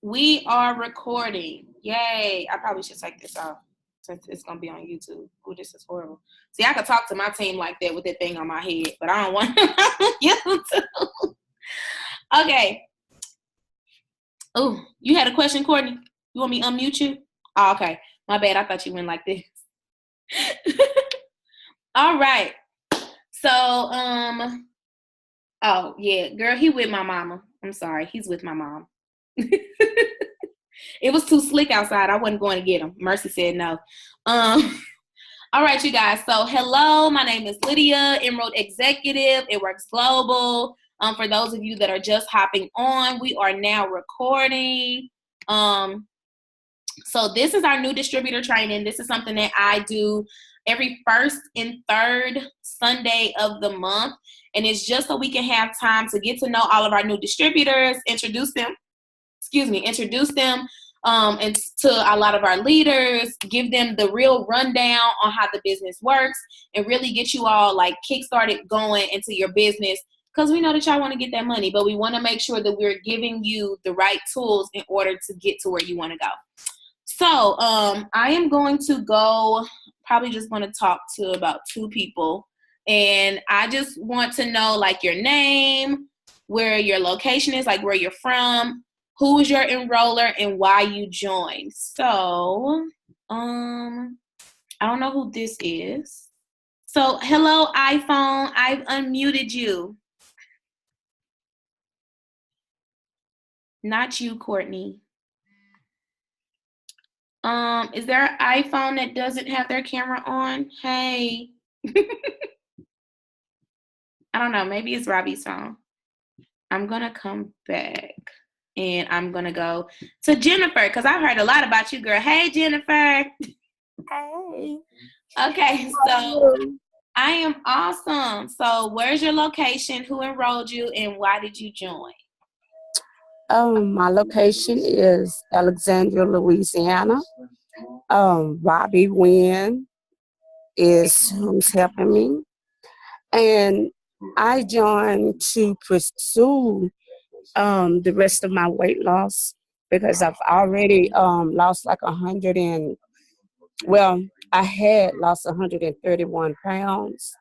We are recording. Yay. I probably should take this off since it's going to be on YouTube. Oh, this is horrible. See, I could talk to my team like that with that thing on my head, but I don't want YouTube. Okay. Oh, you had a question, Courtney? You want me to unmute you? Oh, okay. My bad. I thought you went like this. All right. So, oh, yeah. Girl, he with my mama. I'm sorry. He's with my mom. It was too slick outside. I wasn't going to get him. Mercy said no. All right, you guys. So, hello. My name is Lydia, Emerald Executive. It Works Global. For those of you that are just hopping on, we are now recording. So this is our new distributor training. This is something that I do every first and third Sunday of the month. And it's just so we can have time to get to know all of our new distributors, introduce them, and to a lot of our leaders, give them the real rundown on how the business works, and really get you all like kick-started going into your business, because we know that y'all want to get that money, but we want to make sure that we're giving you the right tools in order to get to where you want to go. So I am going to go, probably just going to talk to about 2 people, and I just want to know like your name, where your location is, like where you're from, who is your enroller, and why you joined. So, I don't know who this is. So, hello, iPhone. I've unmuted you. Not you, Courtney. Is there an iPhone that doesn't have their camera on? Hey. I don't know. Maybe it's Robbie's phone. I'm going to come back. And I'm going to go to Jennifer, because I've heard a lot about you, girl. Hey, Jennifer. Hey. Okay, so I am awesome. So where's your location? Who enrolled you? And why did you join? My location is Alexandria, Louisiana. Robbie Wynn is who's helping me. And I joined to pursue the rest of my weight loss, because I've already lost like I had lost 131 pounds,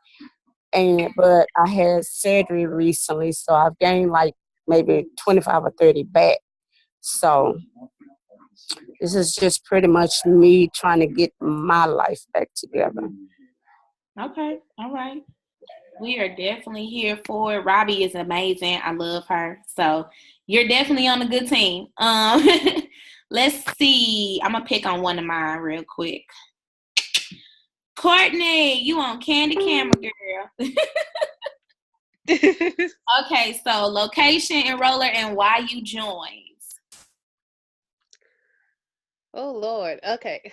but I had surgery recently, so I've gained like maybe 25 or 30 back. So this is just pretty much me trying to get my life back together. Okay, all right. We are definitely here for it. Robbie is amazing. I love her. So you're definitely on a good team. Let's see. I'm going to pick on one of mine real quick. Courtney, you on Candy Camera, girl. Okay, so location, enroller, and why you joined. Oh, Lord. Okay.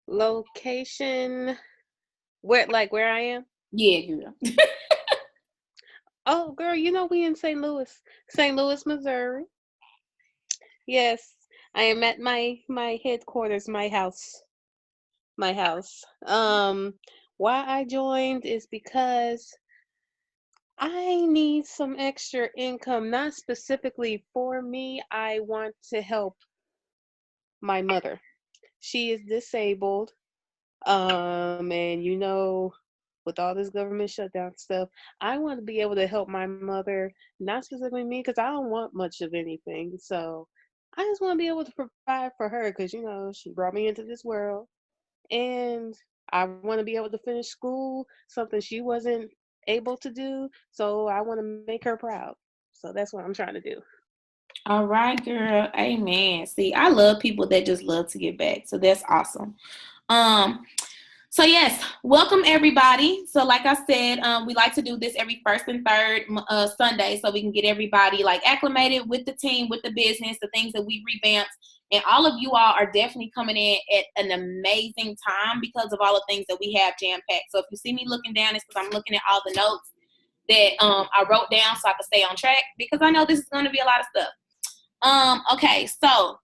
Location, where I am? Yeah, girl. Oh, girl, you know we in St. Louis, Missouri. Yes, I am at my headquarters, my house. Why I joined is because I need some extra income, not specifically for me. I want to help my mother. She is disabled. And with all this government shutdown stuff, I want to be able to help my mother, not specifically me, because I don't want much of anything. So I just want to be able to provide for her, because, she brought me into this world, and I want to be able to finish school, something she wasn't able to do. So I want to make her proud. So that's what I'm trying to do. All right, girl. Amen. See, I love people that just love to give back. So that's awesome. So yes, welcome everybody. So like I said, we like to do this every first and third Sunday, so we can get everybody like acclimated with the team, with the business, the things that we revamped. And all of you all are definitely coming in at an amazing time because of all the things that we have jam-packed. So if you see me looking down, it's because I'm looking at all the notes that I wrote down so I can stay on track, because I know this is going to be a lot of stuff. Okay, so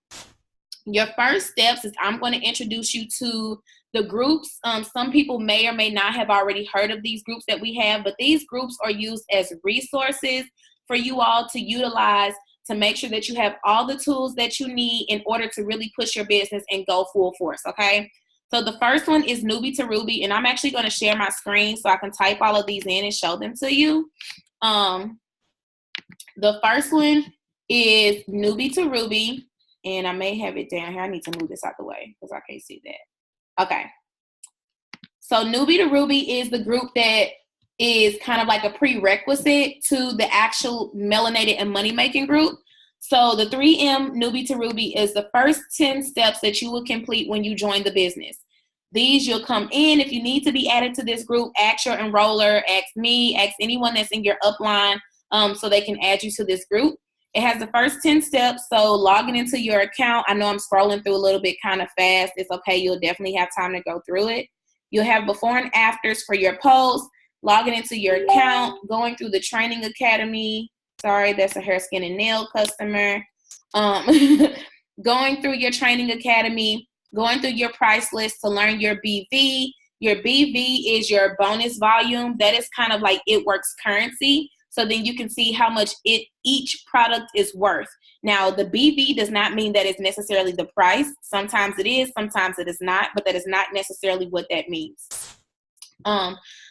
your first steps is I'm going to introduce you to the groups. Some people may or may not have already heard of these groups that we have, but these groups are used as resources for you all to utilize to make sure that you have all the tools that you need in order to really push your business and go full force, okay? So the first one is Newbie to Ruby, and I'm actually going to share my screen so I can type all of these in and show them to you. The first one is Newbie to Ruby, and I may have it down here. I need to move this out the way because I can't see that. Okay. So Newbie to Ruby is the group that is kind of like a prerequisite to the actual Melanated and Money Making group. So the 3M Newbie to Ruby is the first 10 steps that you will complete when you join the business. These you'll come in. If you need to be added to this group, ask your enroller, ask me, ask anyone that's in your upline so they can add you to this group. It has the first 10 steps. So logging into your account, I know I'm scrolling through a little bit kind of fast. It's okay. You'll definitely have time to go through it. You'll have before and afters for your posts, logging into your account, going through the training academy. Sorry, that's a hair, skin, and nail customer. Going through your training academy, going through your price list to learn your BV. Your BV is your bonus volume. That is kind of like It Works currency. So then you can see how much each product is worth. Now, the BV does not mean that it's necessarily the price. Sometimes it is, sometimes it is not, but that is not necessarily what that means.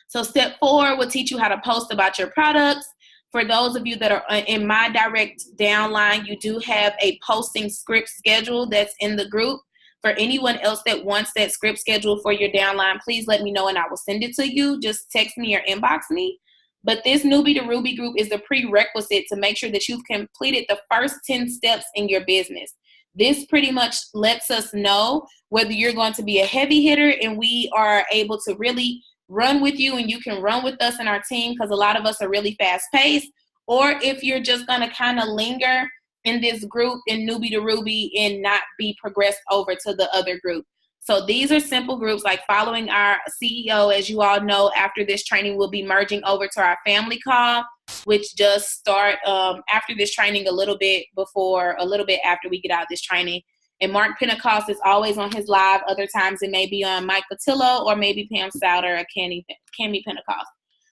So step 4 will teach you how to post about your products. For those of you that are in my direct downline, you do have a posting script schedule that's in the group. For anyone else that wants that script schedule for your downline, please let me know and I will send it to you. Just text me or inbox me. But this Newbie to Ruby group is the prerequisite to make sure that you've completed the first 10 steps in your business. This pretty much lets us know whether you're going to be a heavy hitter and we are able to really run with you and you can run with us and our team, because a lot of us are really fast paced, or if you're just going to kind of linger in this group in Newbie to Ruby and not be progressed over to the other group. So these are simple groups like following our CEO. As you all know, after this training, we'll be merging over to our family call, which does start after this training a little bit after we get out of this training. And Mark Pentecost is always on his live. Other times it may be on Mike Patillo or maybe Pam Souter or Cami Pentecost.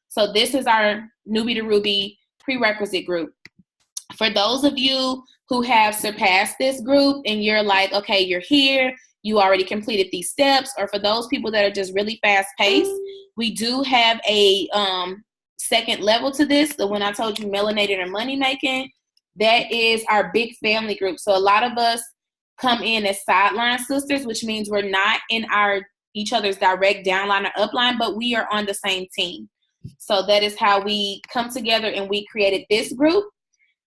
So this is our Newbie to Ruby prerequisite group. For those of you who have surpassed this group and you're like, okay, you're here, you already completed these steps, or for those people that are just really fast paced, we do have a second level to this. The one I told you, Melanated and Money Making, that is our big family group. So a lot of us come in as sideline sisters, which means we're not in each other's direct downline or upline, but we are on the same team. So that is how we come together and we created this group.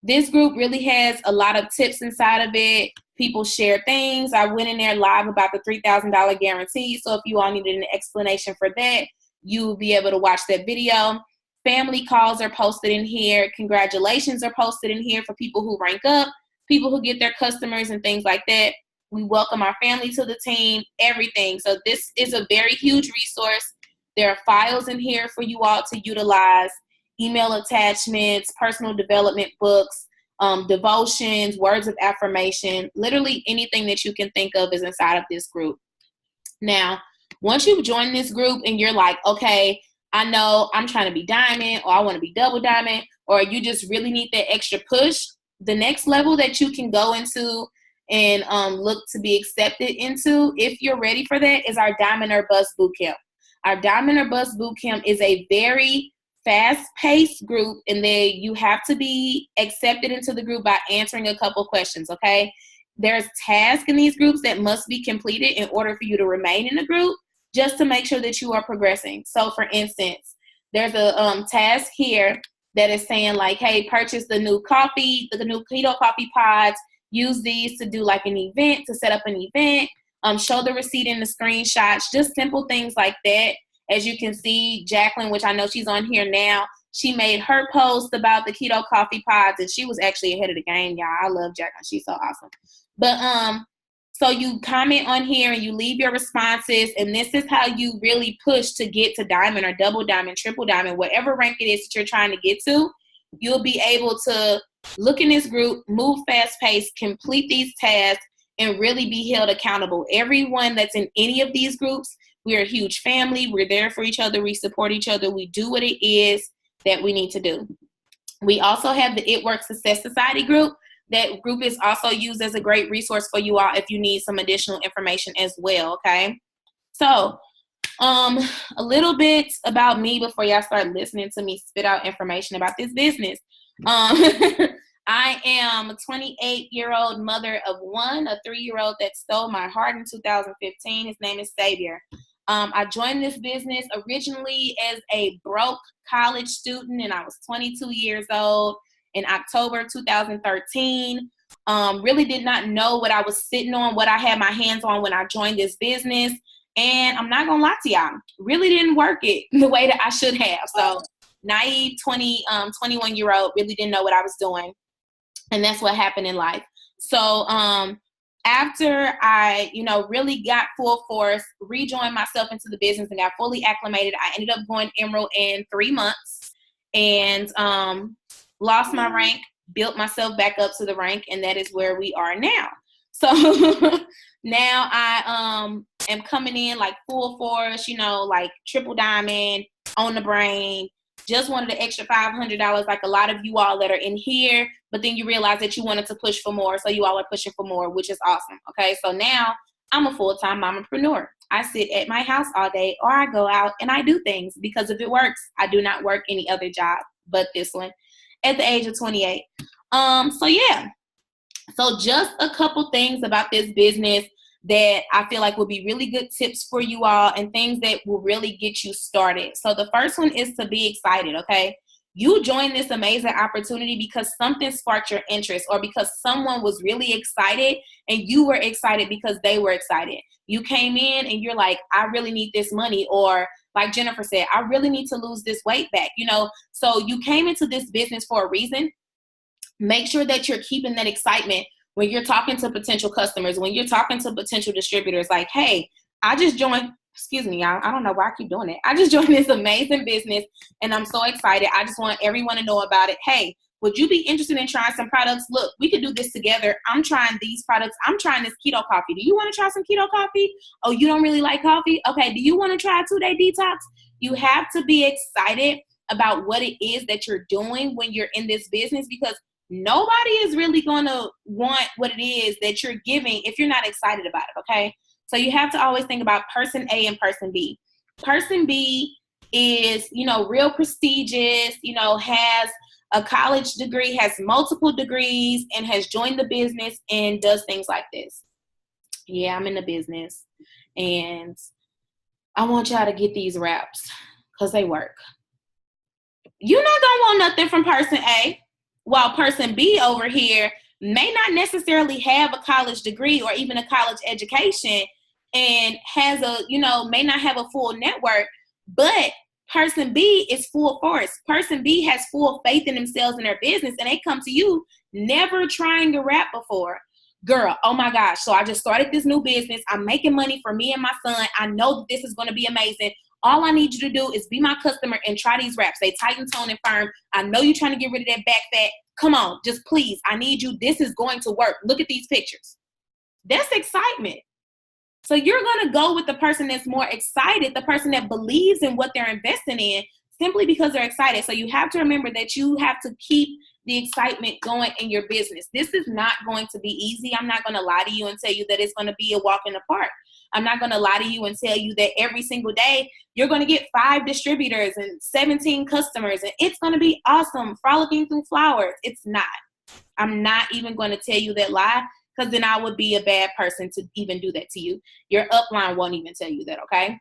This group really has a lot of tips inside of it. People share things. I went in there live about the $3,000 guarantee. So if you all needed an explanation for that, you will be able to watch that video. Family calls are posted in here. Congratulations are posted in here for people who rank up, people who get their customers and things like that. We welcome our family to the team, everything. So this is a very huge resource. There are files in here for you all to utilize, email attachments, personal development books, devotions, words of affirmation, literally anything that you can think of is inside of this group. Now, once you've joined this group and you're like, okay, I know I'm trying to be diamond, or I want to be double diamond, or you just really need that extra push, the next level that you can go into and look to be accepted into, if you're ready for that, is our Diamond or Bust Bootcamp. Our Diamond or Bust Bootcamp is a very fast-paced group, and you have to be accepted into the group by answering a couple questions, okay? There's tasks in these groups that must be completed in order for you to remain in the group, just to make sure that you are progressing. So, for instance, there's a task here that is saying, like, hey, purchase the new coffee, the new keto coffee pods, use these to do like an event, to set up an event, show the receipt in the screenshots, just simple things like that. As you can see, Jacqueline, which I know she's on here now, she made her post about the keto coffee pods, and she was actually ahead of the game, y'all. I love Jacqueline. She's so awesome. But so you comment on here and you leave your responses, and this is how you really push to get to diamond or double diamond, triple diamond, whatever rank it is that you're trying to get to. You'll be able to look in this group, move fast-paced, complete these tasks, and really be held accountable. Everyone that's in any of these groups, we're a huge family. We're there for each other. We support each other. We do what it is that we need to do. We also have the It Works Success Society group. That group is also used as a great resource for you all if you need some additional information as well, okay? So, a little bit about me before y'all start listening to me spit out information about this business. I am a 28-year-old mother of one, a 3-year-old that stole my heart in 2015. His name is Xavier. I joined this business originally as a broke college student, and I was 22 years old in October 2013. Really did not know what I was sitting on, what I had my hands on when I joined this business. And I'm not gonna lie to y'all, really didn't work it the way that I should have. So naive 21-year-old, really didn't know what I was doing. And that's what happened in life. So after I, really got full force, rejoined myself into the business and got fully acclimated, I ended up going Emerald in 3 months and lost my rank, built myself back up to the rank, and that is where we are now. So now I am coming in like full force, like triple diamond, on the brain, just wanted the extra $500 like a lot of you all that are in here, but then you realize that you wanted to push for more, so you all are pushing for more, which is awesome. Okay, so now I'm a full-time mompreneur. I sit at my house all day, or I go out and I do things, because if it works, I do not work any other job but this one at the age of 28. So yeah, so just a couple things about this business that I feel like will be really good tips for you all and things that will really get you started. So the first one is to be excited, okay? You joined this amazing opportunity because something sparked your interest, or because someone was really excited and you were excited because they were excited. You came in and you're like, I really need this money, or like Jennifer said, I really need to lose this weight back, So you came into this business for a reason. Make sure that you're keeping that excitement when you're talking to potential customers, when you're talking to potential distributors, like, hey, I just joined, excuse me, y'all, I don't know why I keep doing it. I just joined this amazing business and I'm so excited. I just want everyone to know about it. Hey, would you be interested in trying some products? Look, we could do this together. I'm trying these products. I'm trying this keto coffee. Do you want to try some keto coffee? Oh, you don't really like coffee? Okay, do you want to try a 2-day detox? You have to be excited about what it is that you're doing when you're in this business, because nobody is really going to want what it is that you're giving if you're not excited about it, okay? So you have to always think about person A and person B. Person B is, real prestigious, has a college degree, has multiple degrees, and has joined the business and does things like this. Yeah, I'm in the business, and I want y'all to get these wraps because they work. You're not going to want nothing from person A, while person B over here may not necessarily have a college degree or even a college education and has may not have a full network, but person B is full force. Person B has full faith in themselves and their business, and they come to you never trying to rap before. Girl, oh my gosh, so I just started this new business. I'm making money for me and my son. I know that this is going to be amazing. All I need you to do is be my customer and try these wraps. They tight and tone and firm. I know you're trying to get rid of that back fat. Come on, just please. I need you. This is going to work. Look at these pictures. That's excitement. So you're going to go with the person that's more excited, the person that believes in what they're investing in, simply because they're excited. So you have to remember that you have to keep the excitement going in your business. This is not going to be easy. I'm not going to lie to you and tell you that it's going to be a walk in the park. I'm not going to lie to you and tell you that every single day you're going to get 5 distributors and 17 customers and it's going to be awesome, frolicking through flowers. It's not. I'm not even going to tell you that lie, because then I would be a bad person to even do that to you. Your upline won't even tell you that, okay?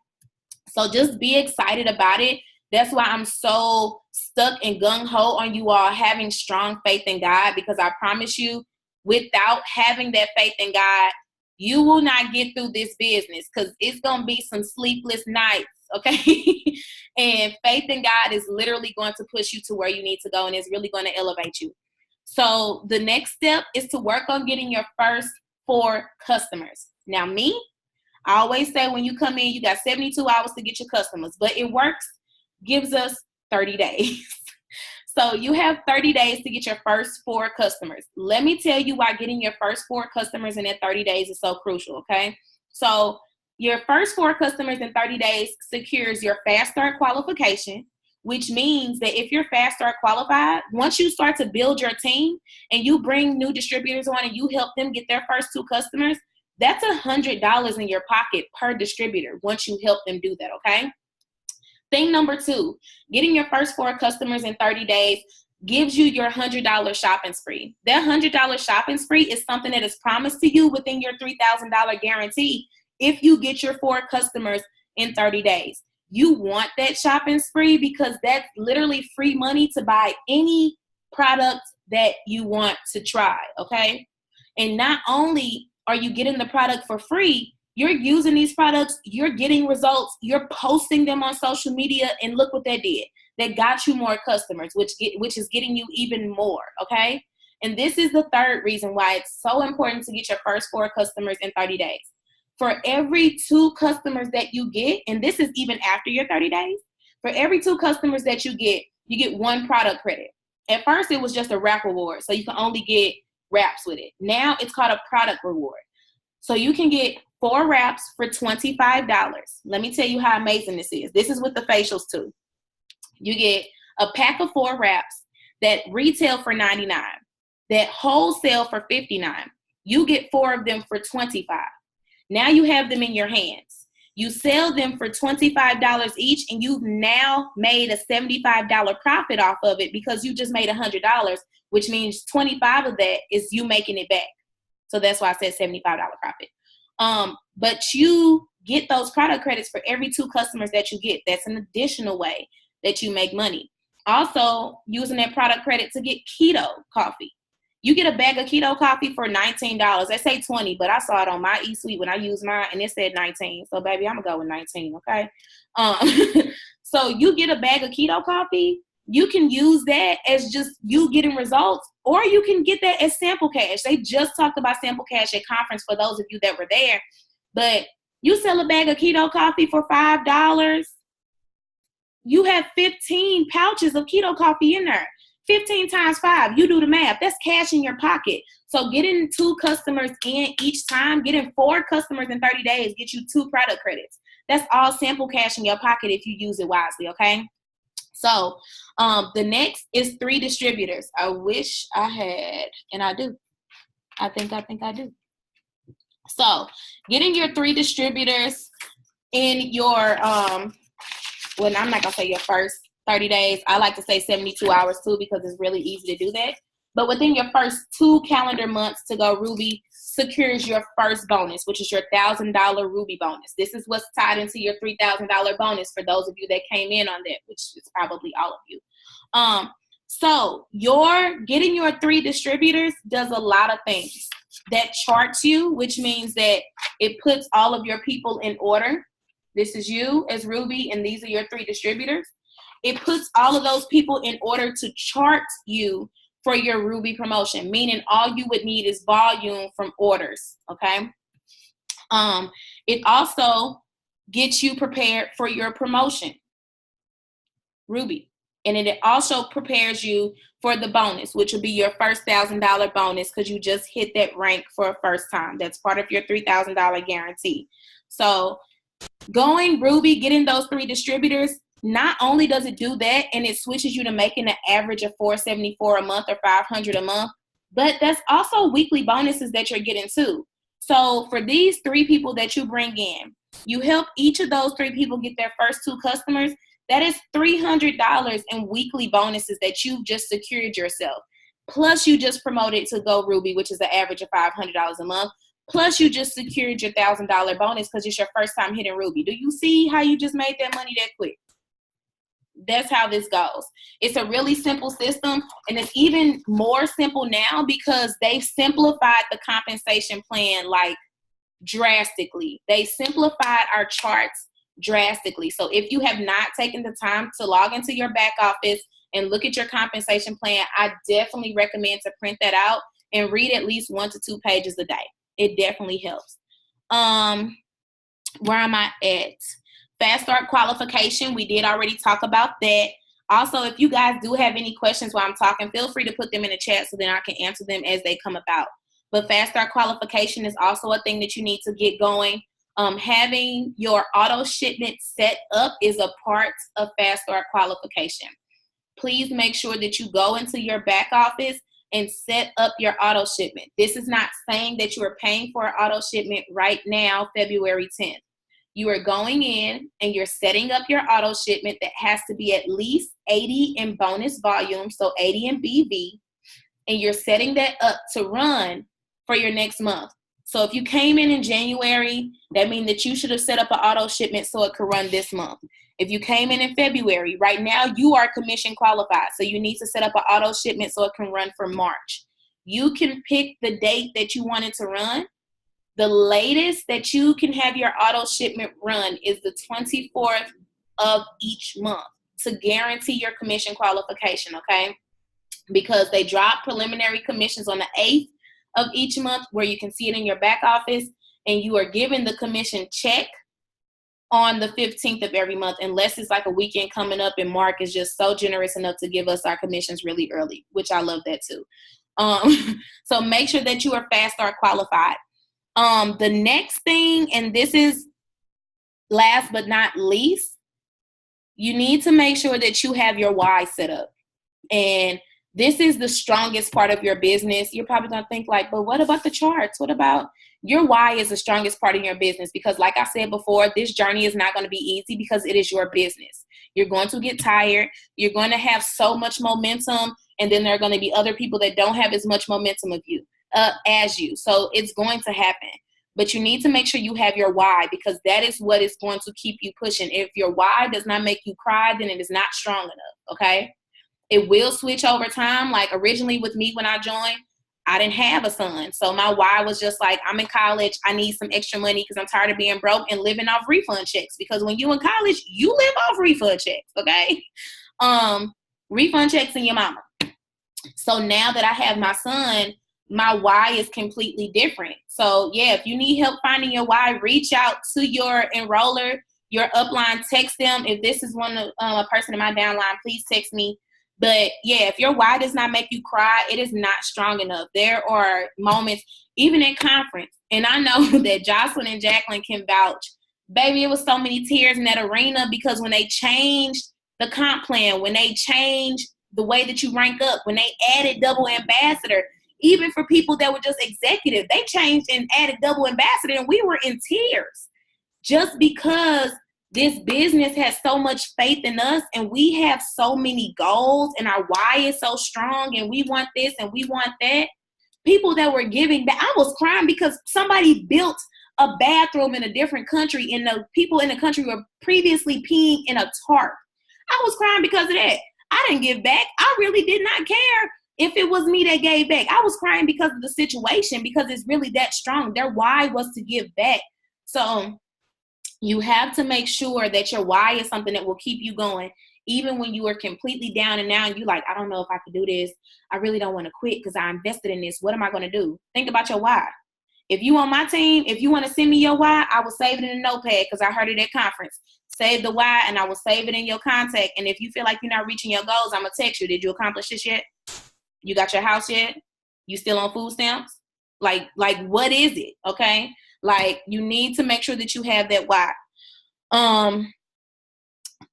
So just be excited about it. That's why I'm so stuck and gung-ho on you all having strong faith in God, because I promise you, without having that faith in God, you will not get through this business, because it's going to be some sleepless nights, okay? And faith in God is literally going to push you to where you need to go, and it's really going to elevate you. So the next step is to work on getting your first 4 customers. Now me, I always say when you come in, you got 72 hours to get your customers, but it works, gives us 30 days. So you have 30 days to get your first 4 customers. Let me tell you why getting your first 4 customers in that 30 days is so crucial, okay? So your first 4 customers in 30 days secures your fast start qualification, which means that if you're Fast Start qualified, once you start to build your team and you bring new distributors on and you help them get their first 2 customers, that's $100 in your pocket per distributor once you help them do that, okay? Thing number 2, getting your first 4 customers in 30 days gives you your $100 shopping spree. That $100 shopping spree is something that is promised to you within your $3,000 guarantee if you get your 4 customers in 30 days. You want that shopping spree because that's literally free money to buy any product that you want to try, okay? And not only are you getting the product for free, you're using these products, you're getting results, you're posting them on social media, and look what that did. That got you more customers, which is getting you even more, okay? And this is the third reason why it's so important to get your first 4 customers in 30 days. For every 2 customers that you get, and this is even after your 30 days, for every 2 customers that you get 1 product credit. At first, it was just a wrap reward, so you can only get wraps with it. Now it's called a product reward. So you can get 4 wraps for $25. Let me tell you how amazing this is. This is with the facials too. You get a pack of 4 wraps that retail for $99, that wholesale for $59. You get 4 of them for $25. Now you have them in your hands. You sell them for $25 each, and you've now made a $75 profit off of it because you just made $100, which means 25 of that is you making it back. So that's why I said $75 profit. But you get those product credits for every 2 customers that you get. That's an additional way that you make money. Also, using that product credit to get keto coffee. You get a bag of keto coffee for $19. They say $20, but I saw it on my eSuite when I used mine, and it said $19. So, baby, I'm going to go with $19, okay? So you get a bag of keto coffee. You can use that as just you getting results, or you can get that as sample cash. They just talked about sample cash at conference for those of you that were there. But you sell a bag of keto coffee for $5. You have 15 pouches of keto coffee in there. 15 times 5, you do the math. That's cash in your pocket. So getting 2 customers in each time, getting 4 customers in 30 days, get you 2 product credits. That's all sample cash in your pocket if you use it wisely, okay? So the next is 3 distributors. I wish I had, and I do. I think I do. So getting your 3 distributors in your, well, I'm not going to say your first 30 days. I like to say 72 hours too because it's really easy to do that. But within your first 2 calendar months to go Ruby secures your first bonus, which is your $1,000 Ruby bonus. This is what's tied into your $3,000 bonus for those of you that came in on that, which is probably all of you. So getting your 3 distributors does a lot of things. That charts you, which means that it puts all of your people in order. This is you as Ruby, and these are your 3 distributors. It puts all of those people in order to chart you for your Ruby promotion, meaning all you would need is volume from orders, okay? It also gets you prepared for your promotion, Ruby. And it also prepares you for the bonus, which will be your first $1,000 bonus because you just hit that rank for a first time. That's part of your $3,000 guarantee. So going Ruby, getting those 3 distributors, not only does it do that and it switches you to making an average of $474 a month or $500 a month, but that's also weekly bonuses that you're getting too. So for these 3 people that you bring in, you help each of those 3 people get their first 2 customers. That is $300 in weekly bonuses that you've just secured yourself. Plus you just promoted to go Ruby, which is an average of $500 a month. Plus you just secured your $1,000 bonus because it's your first time hitting Ruby. Do you see how you just made that money that quick? That's how this goes. It's a really simple system, and it's even more simple now because they've simplified the compensation plan like drastically. They simplified our charts drastically. So if you have not taken the time to log into your back office and look at your compensation plan, I definitely recommend to print that out and read at least 1 to 2 pages a day. It definitely helps. Where am I at? Fast Start qualification, we did already talk about that. Also, if you guys do have any questions while I'm talking, feel free to put them in the chat so then I can answer them as they come about. But Fast Start qualification is also a thing that you need to get going. Having your auto shipment set up is a part of Fast Start qualification. Please make sure that you go into your back office and set up your auto shipment. This is not saying that you are paying for an auto shipment right now, February 10th. You are going in and you're setting up your auto shipment that has to be at least 80 in bonus volume, so 80 in BV, and you're setting that up to run for your next month. So if you came in January, that means that you should have set up an auto shipment so it could run this month. If you came in February, right now you are commission qualified, so you need to set up an auto shipment so it can run for March. You can pick the date that you want it to run. The latest that you can have your auto shipment run is the 24th of each month to guarantee your commission qualification, okay? Because they drop preliminary commissions on the 8th of each month, where you can see it in your back office, and you are given the commission check on the 15th of every month, unless it's like a weekend coming up and Mark is just so generous enough to give us our commissions really early, which I love that too. So make sure that you are Fast Start qualified. The next thing, and this is last but not least, you need to make sure that you have your why set up. And this is the strongest part of your business. You're probably going to think like, but what about the charts? What about your why is the strongest part of your business? Because like I said before, this journey is not going to be easy because it is your business. You're going to get tired. You're going to have so much momentum. And then there are going to be other people that don't have as much momentum as you. So it's going to happen. But you need to make sure you have your why, because that is what is going to keep you pushing. If your why does not make you cry, then it is not strong enough, okay? It will switch over time. Like originally with me when I joined, I didn't have a son. So my why was just like, I'm in college. I need some extra money because I'm tired of being broke and living off refund checks. Because when you're in college, you live off refund checks, okay? Refund checks and your mama. So now that I have my son, my why is completely different. So yeah, if you need help finding your why, reach out to your enroller, your upline, text them. If this is a person in my downline, please text me. But yeah, if your why does not make you cry, it is not strong enough. There are moments, even at conference, and I know that Jocelyn and Jacqueline can vouch. Baby, it was so many tears in that arena because when they changed the comp plan, when they changed the way that you rank up, when they added double ambassador, even for people that were just executive, they changed and added double ambassador, and we were in tears just because this business has so much faith in us and we have so many goals and our why is so strong and we want this and we want that. People that were giving back, I was crying because somebody built a bathroom in a different country and the people in the country were previously peeing in a tarp. I was crying because of that. I didn't give back. I really did not care if it was me that gave back. I was crying because of the situation, because it's really that strong. Their why was to give back. So you have to make sure that your why is something that will keep you going, even when you are completely down and out and you like, I don't know if I could do this. I really don't want to quit because I invested in this. What am I going to do? Think about your why. If you on my team, if you want to send me your why, I will save it in a notepad because I heard it at conference. Save the why and I will save it in your contact. And if you feel like you're not reaching your goals, I'm going to text you. Did you accomplish this yet? You got your house yet? You still on food stamps? Like what is it? Okay. Like you need to make sure that you have that why.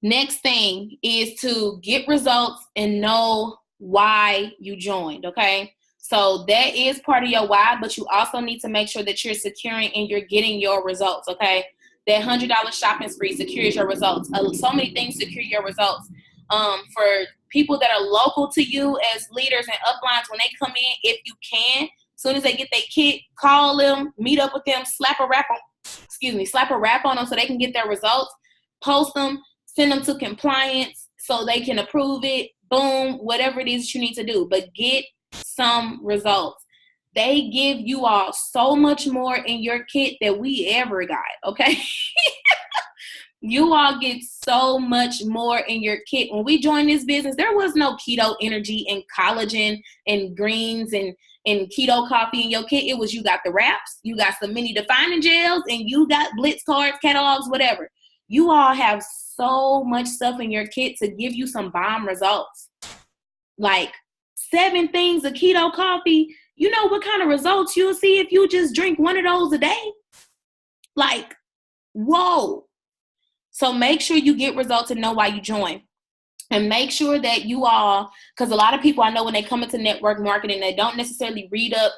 Next thing is to get results and know why you joined. Okay. So that is part of your why, but you also need to make sure that you're securing and you're getting your results. Okay. That $100 shopping spree secures your results. So many things secure your results. For people that are local to you as leaders and uplines, when they come in, if you can, as soon as they get their kit, call them, meet up with them, slap a wrap on them so they can get their results, post them, send them to compliance so they can approve it, boom, whatever it is you need to do, but get some results. They give you all so much more in your kit than we ever got, okay? You all get so much more in your kit. When we joined this business, there was no keto energy and collagen and greens and keto coffee in your kit. It was you got the wraps, you got some mini defining gels, and you got blitz cards, catalogs, whatever. You all have so much stuff in your kit to give you some bomb results. Like 7 things of keto coffee. You know what kind of results you'll see if you just drink one of those a day? Like Whoa. So make sure you get results and know why you join. And make sure that you all, because a lot of people I know when they come into network marketing, they don't necessarily read up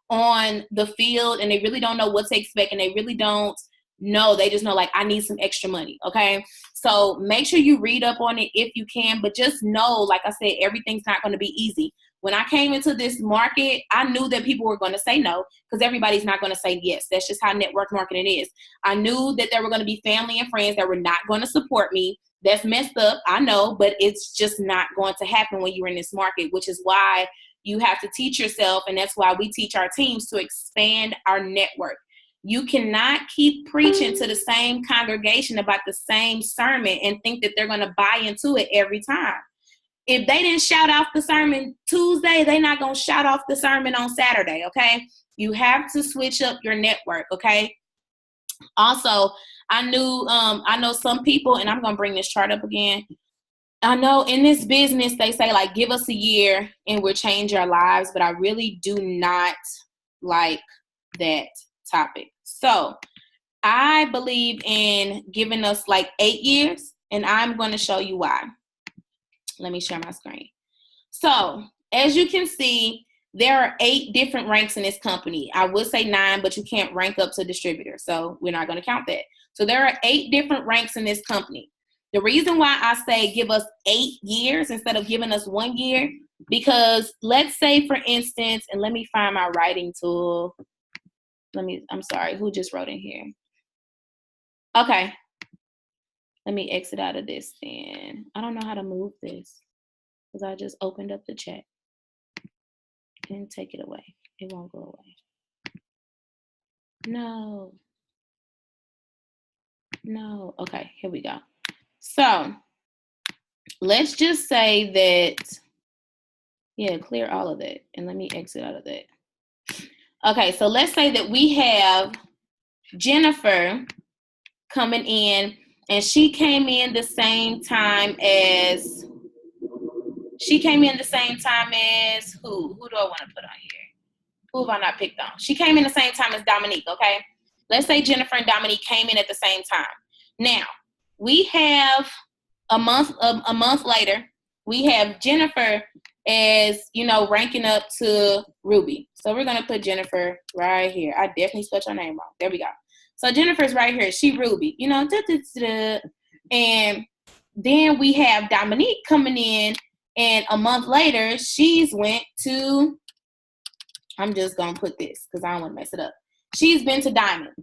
on the field and they really don't know what to expect and they really don't know. They just know, like, I need some extra money. Okay. So make sure you read up on it if you can, but just know, like I said, everything's not going to be easy. When I came into this market, I knew that people were going to say no because everybody's not going to say yes. That's just how network marketing is. I knew that there were going to be family and friends that were not going to support me. That's messed up, I know, but it's just not going to happen when you're in this market, which is why you have to teach yourself, and that's why we teach our teams to expand our network. You cannot keep preaching to the same congregation about the same sermon and think that they're going to buy into it every time. If they didn't shout off the sermon Tuesday, they're not going to shout off the sermon on Saturday, okay? You have to switch up your network, okay? Also, I know some people, and I'm going to bring this chart up again. I know in this business, they say, like, give us a year and we'll change our lives, but I really do not like that topic. So I believe in giving us like 8 years, and I'm going to show you why. Let me share my screen. So as you can see, there are 8 different ranks in this company. I would say 9, but you can't rank up to distributor, so we're not going to count that. So there are 8 different ranks in this company. The reason why I say give us 8 years instead of giving us 1 year, because let's say, for instance, and let me find my writing tool. I'm sorry, who just wrote in here? Okay. Let me exit out of this then. I don't know how to move this because I just opened up the chat and take it away. It won't go away. No. Okay, here we go. So let's just say that, yeah, clear all of that. And let me exit out of that. Okay, so let's say that we have Jennifer coming in, and she came in the same time as who? Who do I want to put on here? Who have I not picked on? She came in the same time as Dominique, okay? Let's say Jennifer and Dominique came in at the same time. Now, we have a month later, we have Jennifer as, ranking up to Ruby. So we're going to put Jennifer right here. I definitely spelled your name wrong. There we go. So Jennifer's right here. She Ruby, and then we have Dominique coming in, and a month later, she's went to, I'm just going to put this because I don't want to mess it up. She's been to Diamond.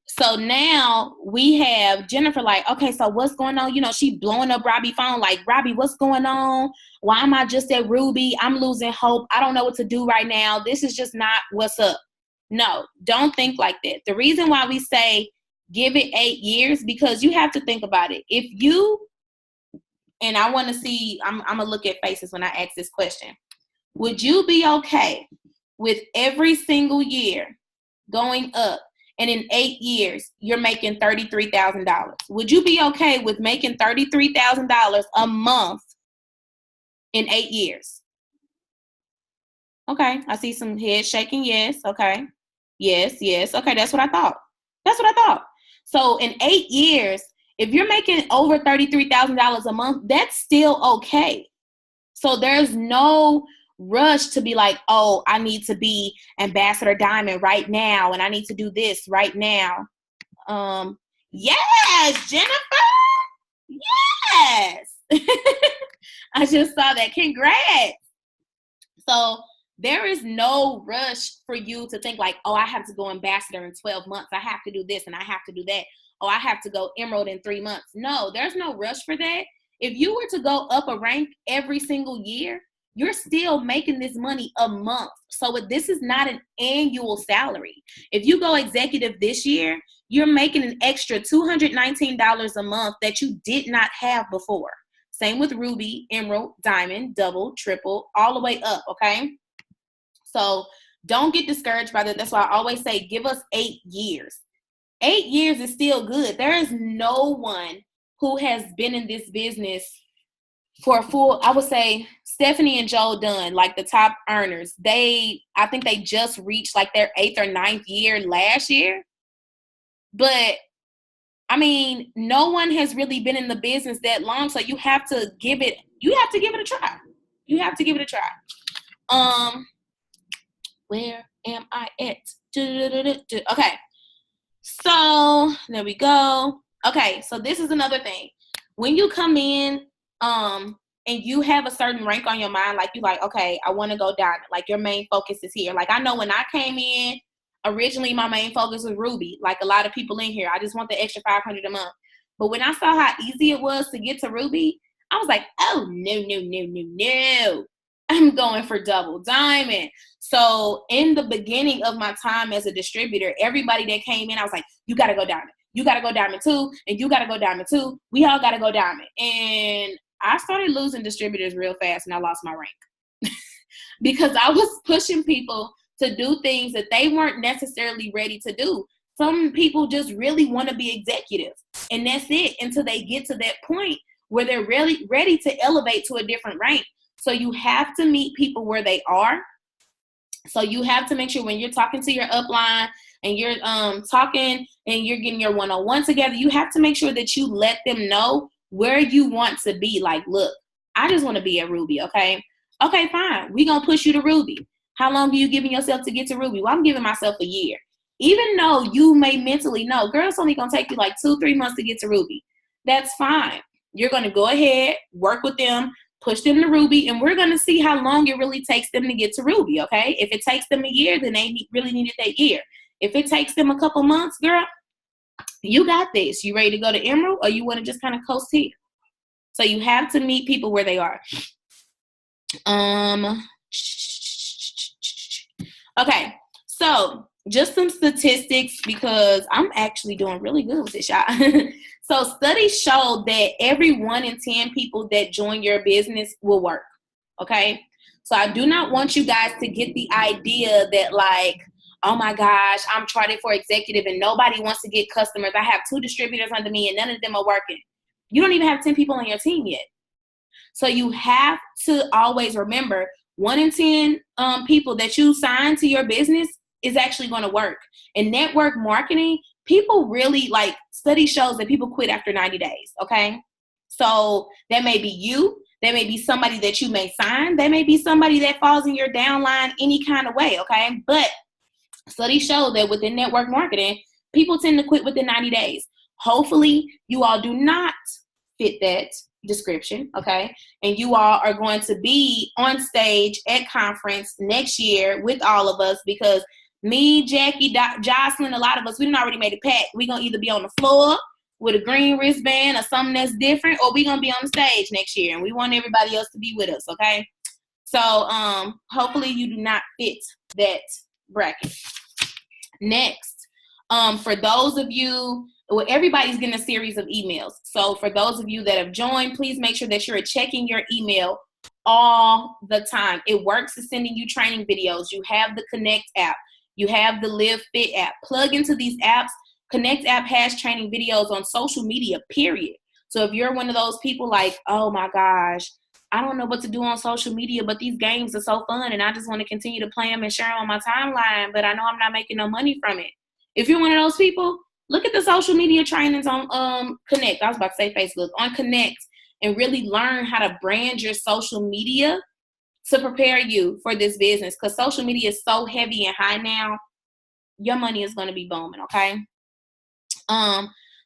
So now we have Jennifer like, okay, so what's going on? She blowing up Robbie's phone like, Robbie, what's going on? Why am I just at Ruby? I'm losing hope. I don't know what to do right now. This is just not what's up. No, don't think like that. The reason why we say give it 8 years, because you have to think about it. If you, and I want to see, I'm going to look at faces when I ask this question. Would you be okay with every single year going up, and in 8 years, you're making $33,000? Would you be okay with making $33,000 a month in 8 years? Okay, I see some heads shaking. Yes, okay. Yes. Okay, that's what I thought. So in 8 years, if you're making over $33,000 a month, that's still okay. So there's no rush to be like, oh, I need to be Ambassador Diamond right now, and I need to do this right now. Yes, Jennifer. Yes. I just saw that. Congrats. So there is no rush for you to think like, oh, I have to go Ambassador in 12 months. I have to do this and I have to do that. Oh, I have to go Emerald in 3 months. No, there's no rush for that. If you were to go up a rank every single year, you're still making this money a month. So this is not an annual salary. If you go executive this year, you're making an extra $219 a month that you did not have before. Same with Ruby, Emerald, Diamond, Double, Triple, all the way up, okay? So don't get discouraged by that. That's why I always say give us 8 years. 8 years is still good. There is no one who has been in this business for a full, I would say Stephanie and Joel Dunn, like the top earners, I think they just reached like their 8th or 9th year last year. But I mean, no one has really been in the business that long, so you have to give it a try. You have to give it a try. Where am I at? Okay. So there we go. Okay, so this is another thing. When you come in, and you have a certain rank on your mind, like you like, okay, I want to go diamond. Like your main focus is here. Like I know when I came in, originally my main focus was Ruby. Like a lot of people in here, I just want the extra $500 a month. But when I saw how easy it was to get to Ruby, I was like, oh no. I'm going for double diamond. So in the beginning of my time as a distributor, everybody that came in, I was like, you got to go diamond. You got to go diamond too. And you got to go diamond too. We all got to go diamond. And I started losing distributors real fast and I lost my rank because I was pushing people to do things that they weren't necessarily ready to do. Some people just really want to be executives and that's it until they get to that point where they're really ready to elevate to a different rank. So you have to meet people where they are. So you have to make sure when you're talking to your upline and you're talking and you're getting your one-on-one together, you have to make sure that you let them know where you want to be. Like, look, I just want to be at Ruby, okay? Okay, fine. We're going to push you to Ruby. How long are you giving yourself to get to Ruby? Well, I'm giving myself a year. Even though you may mentally know, girl, it's only going to take you like 2-3 months to get to Ruby. That's fine. You're going to go ahead, work with them, push them to Ruby, and we're going to see how long it really takes them to get to Ruby, okay? If it takes them a year, then they really needed that year. If it takes them a couple months, girl, you got this. You ready to go to Emerald, or you want to just kind of coast here? So you have to meet people where they are. Okay, so just some statistics because I'm actually doing really good with this, y'all. So studies show that every 1 in 10 people that join your business will work, okay? So I do not want you guys to get the idea that like, oh my gosh, I'm trying for executive and nobody wants to get customers. I have 2 distributors under me and none of them are working. You don't even have 10 people on your team yet. So you have to always remember 1 in 10 people that you sign to your business is actually going to work. In network marketing, people really like, study shows that people quit after 90 days, okay? So that may be you. That may be somebody that you may sign. That may be somebody that falls in your downline any kind of way, okay? But studies show that within network marketing, people tend to quit within 90 days. Hopefully, you all do not fit that description, okay? And you all are going to be on stage at conference next year with all of us because me, Jackie, Jocelyn, a lot of us, we done already made a pact. We're going to either be on the floor with a green wristband or something that's different, or we're going to be on the stage next year, and we want everybody else to be with us, okay? So hopefully you do not fit that bracket. Next, for those of you, well, everybody's getting a series of emails. So for those of you that have joined, please make sure that you're checking your email all the time. It works as sending you training videos. You have the Connect app. You have the Live Fit app. Plug into these apps. Connect app has training videos on social media, period. So if you're one of those people like, oh my gosh, I don't know what to do on social media, but these games are so fun and I just want to continue to play them and share them on my timeline, but I know I'm not making no money from it. If you're one of those people, look at the social media trainings on Connect. I was about to say Facebook. On Connect, and really learn how to brand your social media to prepare you for this business, because social media is so heavy and high now. Your money is going to be booming, okay?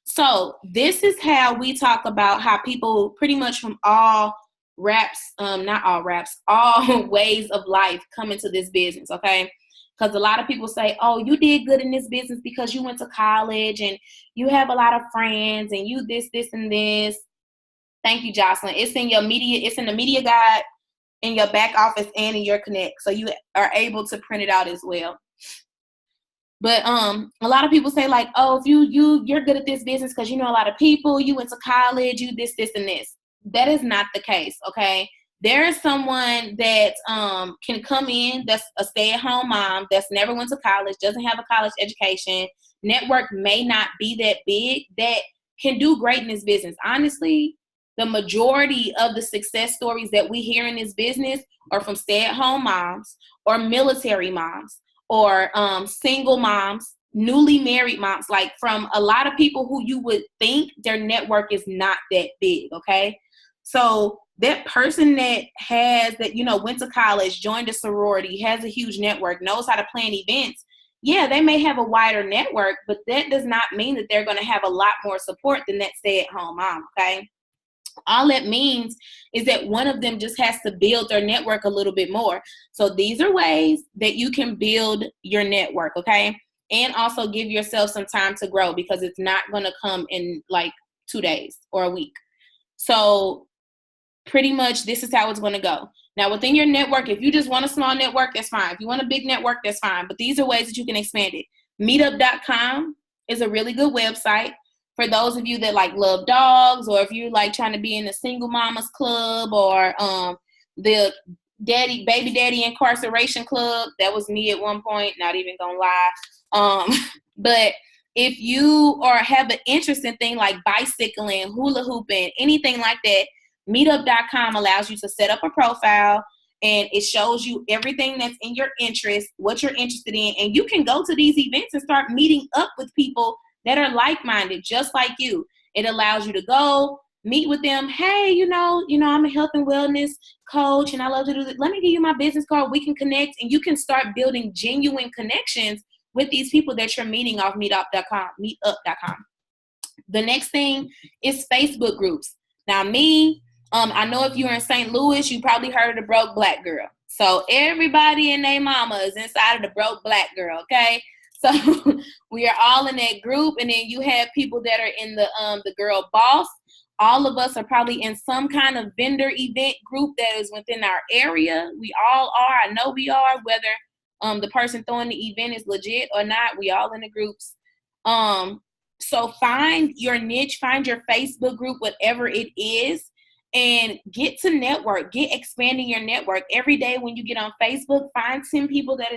So this is how we talk about how people pretty much from all not all raps, all ways of life come into this business, okay? Because a lot of people say, oh, you did good in this business because you went to college and you have a lot of friends and you this, and this. Thank you, Jocelyn. It's in your media, it's in the media guide, in your back office, and in your Connect. So you are able to print it out as well. But a lot of people say like, oh, if you're good at this business because you know a lot of people, you went to college, you this, and this. That is not the case, okay? There is someone that can come in that's a stay-at-home mom that's never went to college, doesn't have a college education, network may not be that big, that can do great in this business. Honestly, the majority of the success stories that we hear in this business are from stay-at-home moms or military moms or single moms newly married moms, like from a lot of people who you would think their network is not that big, okay? So that person that has that, you know, went to college, joined a sorority, has a huge network, knows how to plan events, yeah, they may have a wider network, but that does not mean that they're going to have a lot more support than that stay-at-home mom, okay? All that means is that one of them just has to build their network a little bit more. So these are ways that you can build your network, okay? And also give yourself some time to grow, because it's not going to come in like 2 days or a week. So pretty much this is how it's going to go. Now, within your network, if you just want a small network, that's fine. If you want a big network, that's fine. But these are ways that you can expand it. Meetup.com is a really good website for those of you that like love dogs, or if you're like trying to be in the single mamas club, or the baby daddy incarceration club. That was me at one point, not even gonna lie. But if you have an interest in things like bicycling, hula hooping, anything like that, meetup.com allows you to set up a profile, and it shows you everything that's in your interest, what you're interested in, and you can go to these events and start meeting up with people that are like-minded, just like you. It allows you to go meet with them. Hey, you know, I'm a health and wellness coach, and I love to do this. Let me give you my business card. We can connect, and you can start building genuine connections with these people that you're meeting off meetup.com. The next thing is Facebook groups. Now, I know if you're in St. Louis, you probably heard of the Broke Black Girl. So everybody and their mama is inside of the Broke Black Girl, okay? So we are all in that group, and then you have people that are in the Girl Boss. All of us are probably in some kind of vendor event group that is within our area. We all are. I know we are, whether the person throwing the event is legit or not. We all in the groups. So find your niche, find your Facebook group, whatever it is, and get to network. Get expanding your network every day. When you get on Facebook, find 10 people that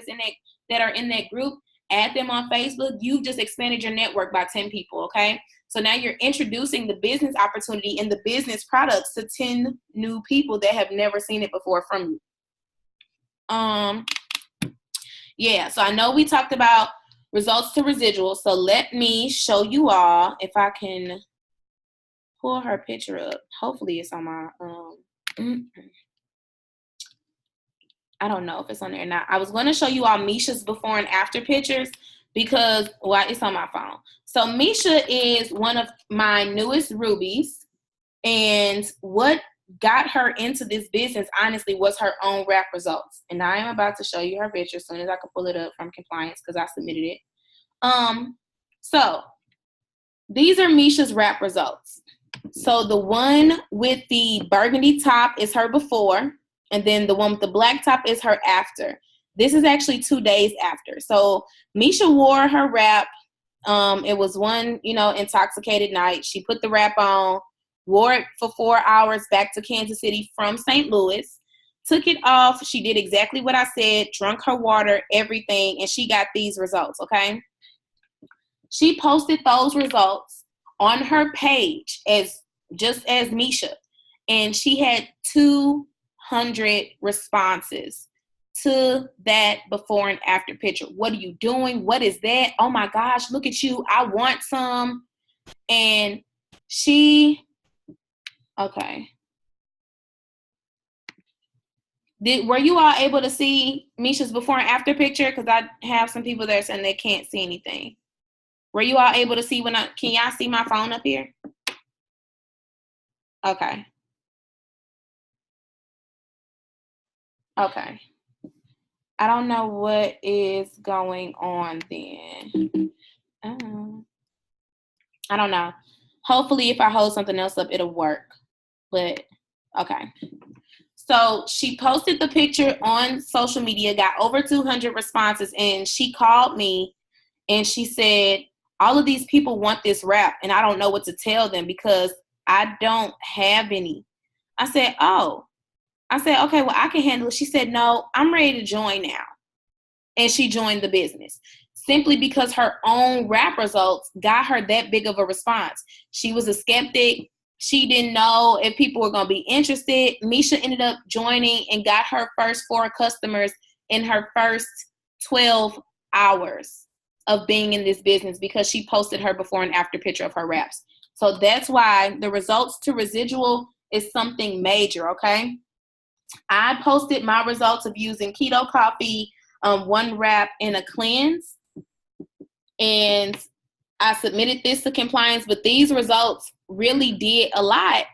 are in that group. Add them on Facebook. You just expanded your network by 10 people, okay? So now you're introducing the business opportunity and the business products to 10 new people that have never seen it before from you. Yeah, so I know we talked about results to residuals. So let me show you all, if I can pull her picture up. Hopefully it's on my, I don't know if it's on there or not. I was going to show you all Misha's before and after pictures because, well, it's on my phone. So Misha is one of my newest rubies, and what got her into this business, honestly, was her own rap results. And I am about to show you her picture as soon as I can pull it up from compliance because I submitted it. So these are Misha's rap results. So the one with the burgundy top is her before, and then the one with the black top is her after. This is actually 2 days after. So Misha wore her wrap. It was one, intoxicated night. She put the wrap on, wore it for 4 hours back to Kansas City from St. Louis, took it off. She did exactly what I said, drunk her water, everything, and she got these results, okay? She posted those results on her page just as Misha, and she had 200 responses to that before and after picture. What are you doing? What is that? Oh my gosh, look at you. I want some. And okay. Were you all able to see Misha's before and after picture? Because I have some people that are saying they can't see anything. Were you all able to see can y'all see my phone up here? Okay. Okay. I don't know what is going on then. I don't know. Hopefully if I hold something else up, it'll work. But, okay. So she posted the picture on social media, got over 200 responses, and she called me and she said, all of these people want this wrap, and I don't know what to tell them because I don't have any. I said, okay, well, I can handle it. She said, no, I'm ready to join now. And she joined the business simply because her own rap results got her that big of a response. She was a skeptic. She didn't know if people were going to be interested. Misha ended up joining and got her first 4 customers in her first 12 hours. of being in this business because she posted her before and after picture of her wraps. So that's why the results to residual is something major, okay? I posted my results of using keto coffee, 1 wrap, and a cleanse. And I submitted this to compliance, but these results really did a lot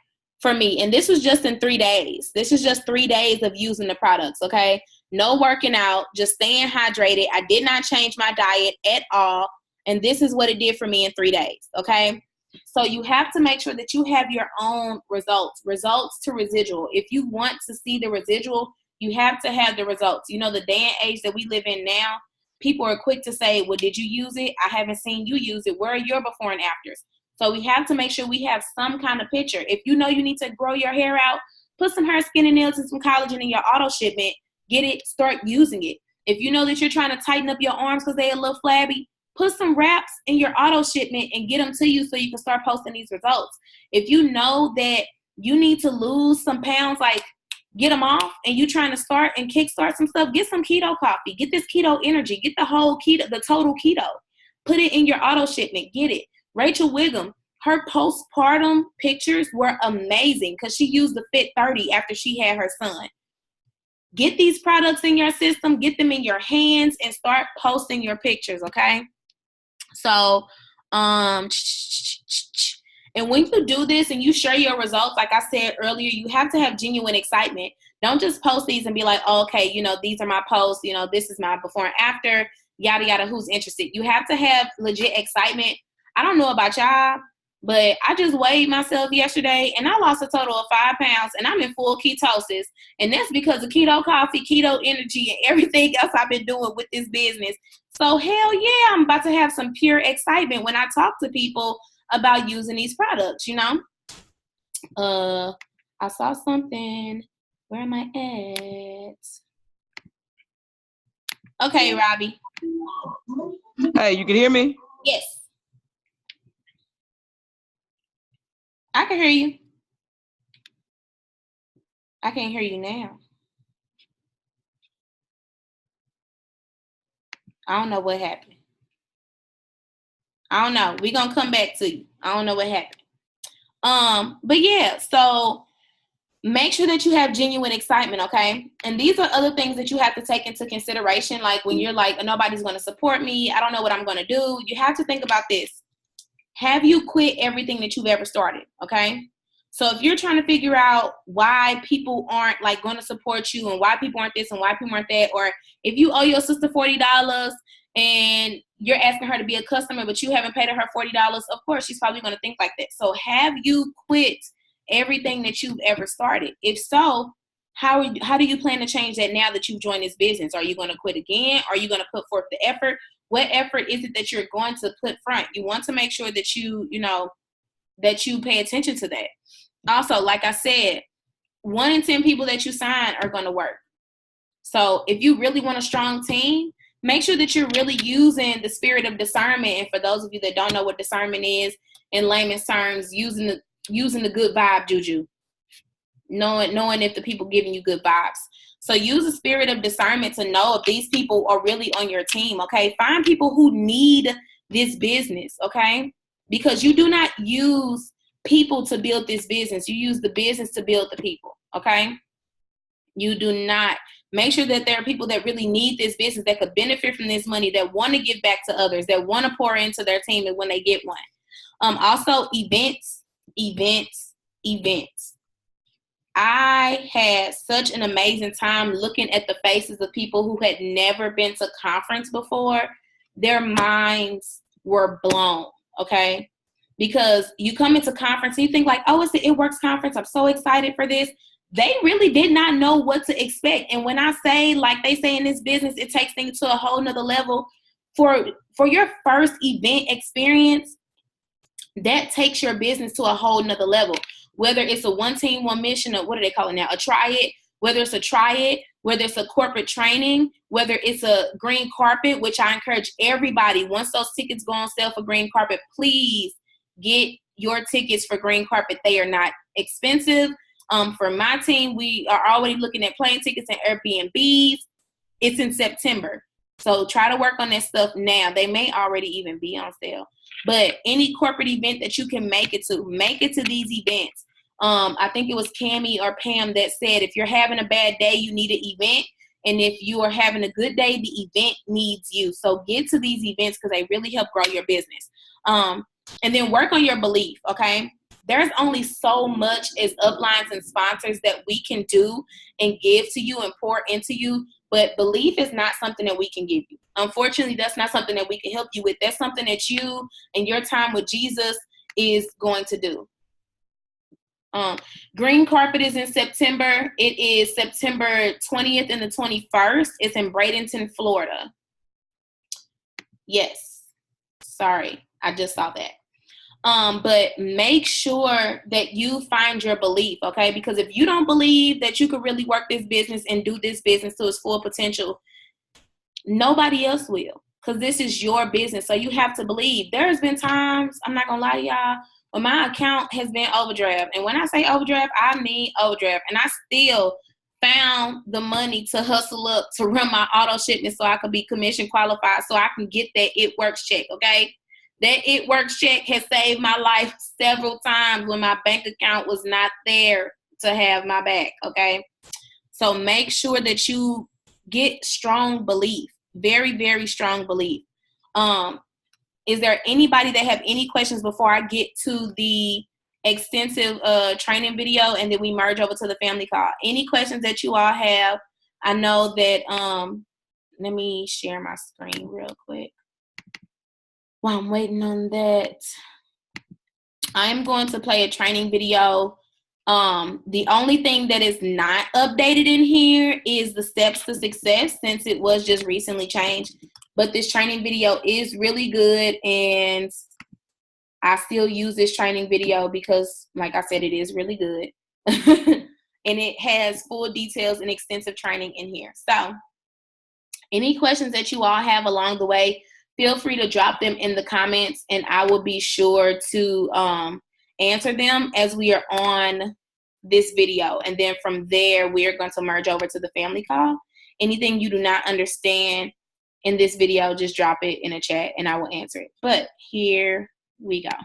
for me. And this was just in 3 days. This is just 3 days of using the products, okay? No working out, just staying hydrated. I did not change my diet at all. And this is what it did for me in 3 days, okay? So you have to make sure that you have your own results to residual. If you want to see the residual, you have to have the results. You know, the day and age that we live in now, people are quick to say, well, did you use it? I haven't seen you use it. Where are your before and afters? So we have to make sure we have some kind of picture. If you know you need to grow your hair out, put some hair, skin, and nails and some collagen in your auto shipment. Get it, start using it. If you know that you're trying to tighten up your arms because they're a little flabby, put some wraps in your auto shipment and get them to you so you can start posting these results. If you know that you need to lose some pounds, like get them off, and you trying to start and kickstart some stuff, get some keto coffee. Get this keto energy. Get the whole keto, the total keto. Put it in your auto shipment. Get it. Rachel Wiggum, her postpartum pictures were amazing because she used the Fit 30 after she had her son. Get these products in your system. Get them in your hands and start posting your pictures, okay? So, and when you do this and you share your results, like I said earlier, you have to have genuine excitement. Don't just post these and be like, oh, okay, you know, these are my posts, you know, this is my before and after, yada, yada, who's interested. You have to have legit excitement. I don't know about y'all, but I just weighed myself yesterday and I lost a total of 5 pounds and I'm in full ketosis. And that's because of keto coffee, keto energy, and everything else I've been doing with this business. So hell yeah, I'm about to have some pure excitement when I talk to people about using these products, you know? I saw something. Where am I at? Okay, Robbie. Hey, you can hear me? Yes. I can hear you. I can't hear you now. I don't know what happened. I don't know. We're going to come back to you. I don't know what happened. But yeah, so make sure that you have genuine excitement, okay? And these are other things that you have to take into consideration. Like when you're like, nobody's going to support me. I don't know what I'm going to do. You have to think about this. Have you quit everything that you've ever started, okay? So if you're trying to figure out why people aren't like going to support you and why people aren't this and why people aren't that, or if you owe your sister $40 and you're asking her to be a customer, but you haven't paid her $40, of course, she's probably going to think like that. So have you quit everything that you've ever started? If so, how do you plan to change that now that you've joined this business? Are you going to quit again? Are you going to put forth the effort? What effort is it that you're going to put front? You want to make sure that that you pay attention to that. Also, like I said, 1 in 10 people that you sign are going to work. So if you really want a strong team, make sure that you're really using the spirit of discernment. And for those of you that don't know what discernment is, in layman's terms, using the good vibe juju, knowing if the people giving you good vibes. So use the spirit of discernment to know if these people are really on your team, okay? Find people who need this business, okay? Because you do not use people to build this business. You use the business to build the people, okay? You do not. Make sure that there are people that really need this business, that could benefit from this money, that want to give back to others, that want to pour into their team and when they get one. Also, events. I had such an amazing time looking at the faces of people who had never been to conference before. Their minds were blown, okay? Because you come into conference and you think like, oh, it's the It Works conference. I'm so excited for this. They really did not know what to expect. And when I say, like they say in this business, it takes things to a whole nother level. For your first event experience, that takes your business to a whole nother level. Whether it's a one team, one mission, or what do they call it now? A try it, whether it's a try it, whether it's a corporate training, whether it's a green carpet, which I encourage everybody, once those tickets go on sale for green carpet, please get your tickets for green carpet. They are not expensive. For my team, we are already looking at plane tickets and Airbnbs. It's in September. So try to work on that stuff now. They may already even be on sale. But any corporate event that you can make it to these events. I think it was Cammie or Pam that said, if you're having a bad day, you need an event. And if you are having a good day, the event needs you. So get to these events because they really help grow your business. And then work on your belief, okay? There's only so much as uplines and sponsors that we can do and give to you and pour into you. But belief is not something that we can give you. Unfortunately, that's not something that we can help you with. That's something that you and your time with Jesus is going to do. Green Carpet is in September. It is September 20th and the 21st. It's in Bradenton, Florida. Yes. Sorry, I just saw that. But make sure that you find your belief, okay? Because if you don't believe that you could really work this business and do this business to its full potential, nobody else will, because this is your business. So you have to believe. There's been times, I'm not gonna lie to y'all, when my account has been overdraft. And when I say overdraft, I mean overdraft. And I still found the money to hustle up to run my auto shipment so I could be commission qualified so I can get that It Works check, okay? That It Works check has saved my life several times when my bank account was not there to have my back, okay? So make sure that you get strong belief, very, very strong belief. Is there anybody that have any questions before I get to the extensive training video and then we merge over to the family call? Any questions that you all have? I know that, let me share my screen real quick. While I'm waiting on that, I'm going to play a training video. The only thing that is not updated in here is the steps to success, since it was just recently changed. But this training video is really good, and I still use this training video because, like I said, it is really good. And it has full details and extensive training in here. So any questions that you all have along the way, feel free to drop them in the comments, and I will be sure to answer them as we are on this video. And then from there, we are going to merge over to the family call. Anything you do not understand in this video, just drop it in a chat and I will answer it. But here we go.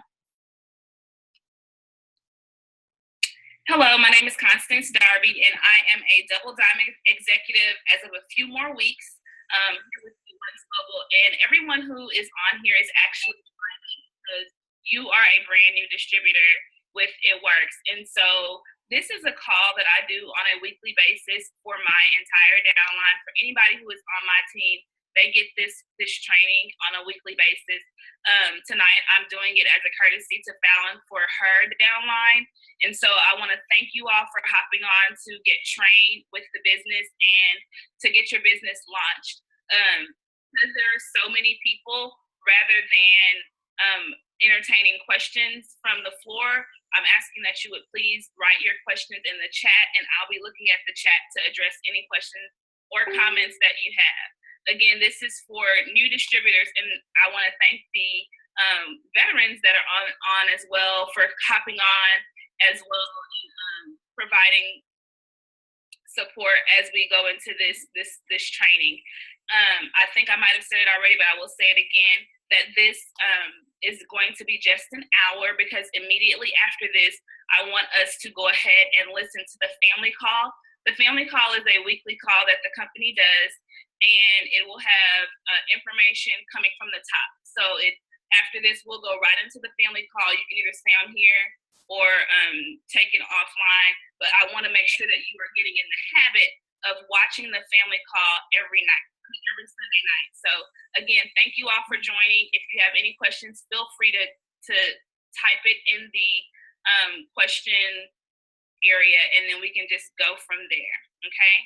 Hello, my name is Constance Darby, and I am a Double Diamond executive as of a few more weeks. With Global, and everyone who is on here is actually because you are a brand new distributor with It Works. And so this is a call that I do on a weekly basis for my entire downline. For anybody who is on my team, they get this training on a weekly basis. Tonight, I'm doing it as a courtesy to Fallon for her downline. And so I want to thank you all for hopping on to get trained with the business and to get your business launched. Because there are so many people, rather than entertaining questions from the floor, I'm asking that you would please write your questions in the chat, and I'll be looking at the chat to address any questions or comments that you have. Again, this is for new distributors, and I want to thank the veterans that are on as well for hopping on as well and providing support as we go into this training. I think I might have said it already, but I will say it again, that this is going to be just an hour, because immediately after this, I want us to go ahead and listen to the family call. The family call is a weekly call that the company does, and it will have information coming from the top. So after this, we'll go right into the family call. You can either stay on here or take it offline, but I want to make sure that you are getting in the habit of watching the family call every Sunday night. So again, thank you all for joining. If you have any questions, feel free to type it in the question area, and then we can just go from there, okay?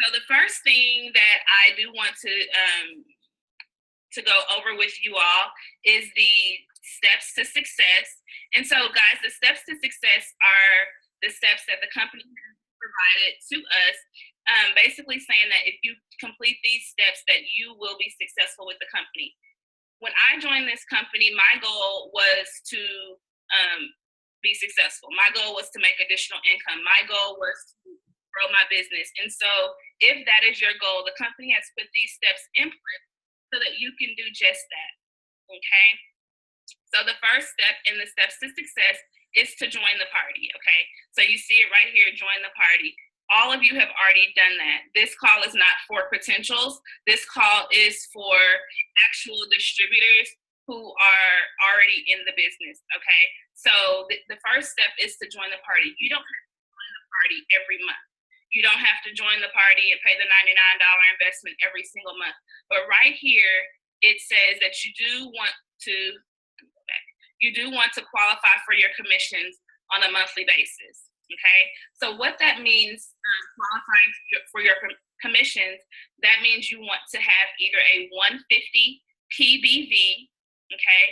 So the first thing that I do want to go over with you all is the steps to success. And so, guys, the steps to success are the steps that the company provided to us, basically saying that if you complete these steps, that you will be successful with the company. When I joined this company, my goal was to be successful. My goal was to make additional income. My goal was to grow my business. And so if that is your goal, the company has put these steps in place so that you can do just that, okay? So the first step in the steps to success is to join the party, okay? So you see it right here, join the party. All of you have already done that. This call is not for potentials. This call is for actual distributors who are already in the business, okay? So the first step is to join the party. You don't have to join the party every month. You don't have to join the party and pay the $99 investment every single month. But right here, it says that you do want to qualify for your commissions on a monthly basis, okay? So what that means, qualifying for your commissions, that means you want to have either a 150 PBV, okay,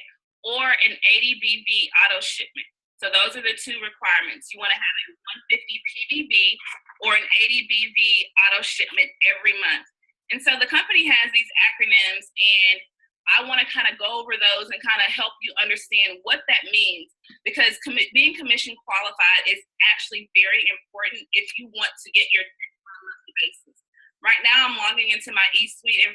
or an 80 BV auto shipment. So those are the two requirements. You want to have a 150 PBV or an 80 BV auto shipment every month. And so the company has these acronyms, and I want to kind of go over those and kind of help you understand what that means, because being commission qualified is actually very important if you want to get your on a monthly basis. Right now, I'm logging into my eSuite, and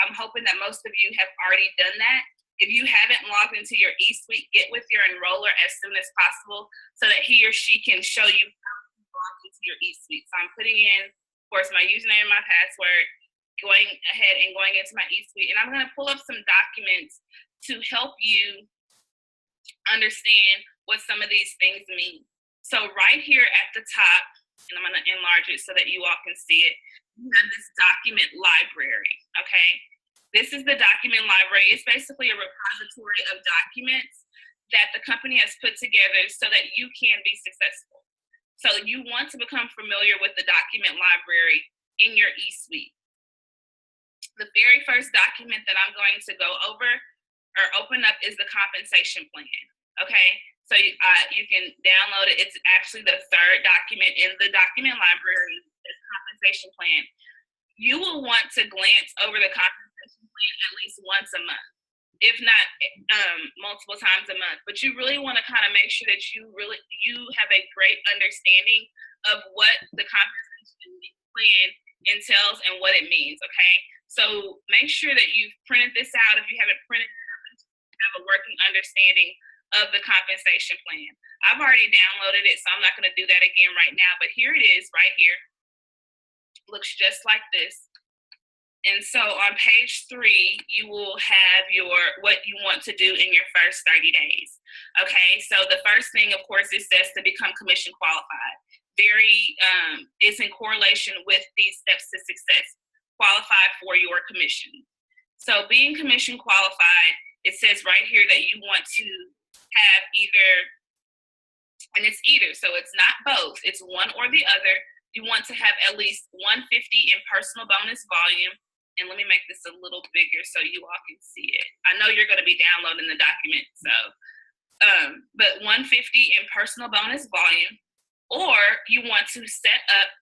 I'm hoping that most of you have already done that. If you haven't logged into your eSuite, get with your enroller as soon as possible so that he or she can show you how to log into your eSuite. So I'm putting in, of course, my username and my password, going ahead and going into my eSuite, and I'm going to pull up some documents to help you understand what some of these things mean. So right here at the top, and I'm going to enlarge it so that you all can see it, you have this document library, okay? This is the document library. It's basically a repository of documents that the company has put together so that you can be successful. So you want to become familiar with the document library in your eSuite. The very first document that I'm going to go over or open up is the compensation plan, okay? So you can download it. It's actually the third document in the document library, this compensation plan. You will want to glance over the compensation plan at least once a month, if not multiple times a month. But you really want to kind of make sure that you have a great understanding of what the compensation plan entails and what it means, okay? So make sure that you've printed this out. If you haven't printed it out, have a working understanding of the compensation plan. I've already downloaded it, so I'm not going to do that again right now, but here it is right here. Looks just like this. And so on page 3, you will have what you want to do in your first 30 days. Okay, so the first thing, of course, it says to become commission qualified. It's in correlation with these steps to success. Qualify for your commission. So being commission qualified, it says right here that you want to have either, and it's either, so it's not both, it's one or the other. You want to have at least 150 in personal bonus volume. And let me make this a little bigger so you all can see it. I know you're going to be downloading the document, so, but 150 in personal bonus volume, or you want to set up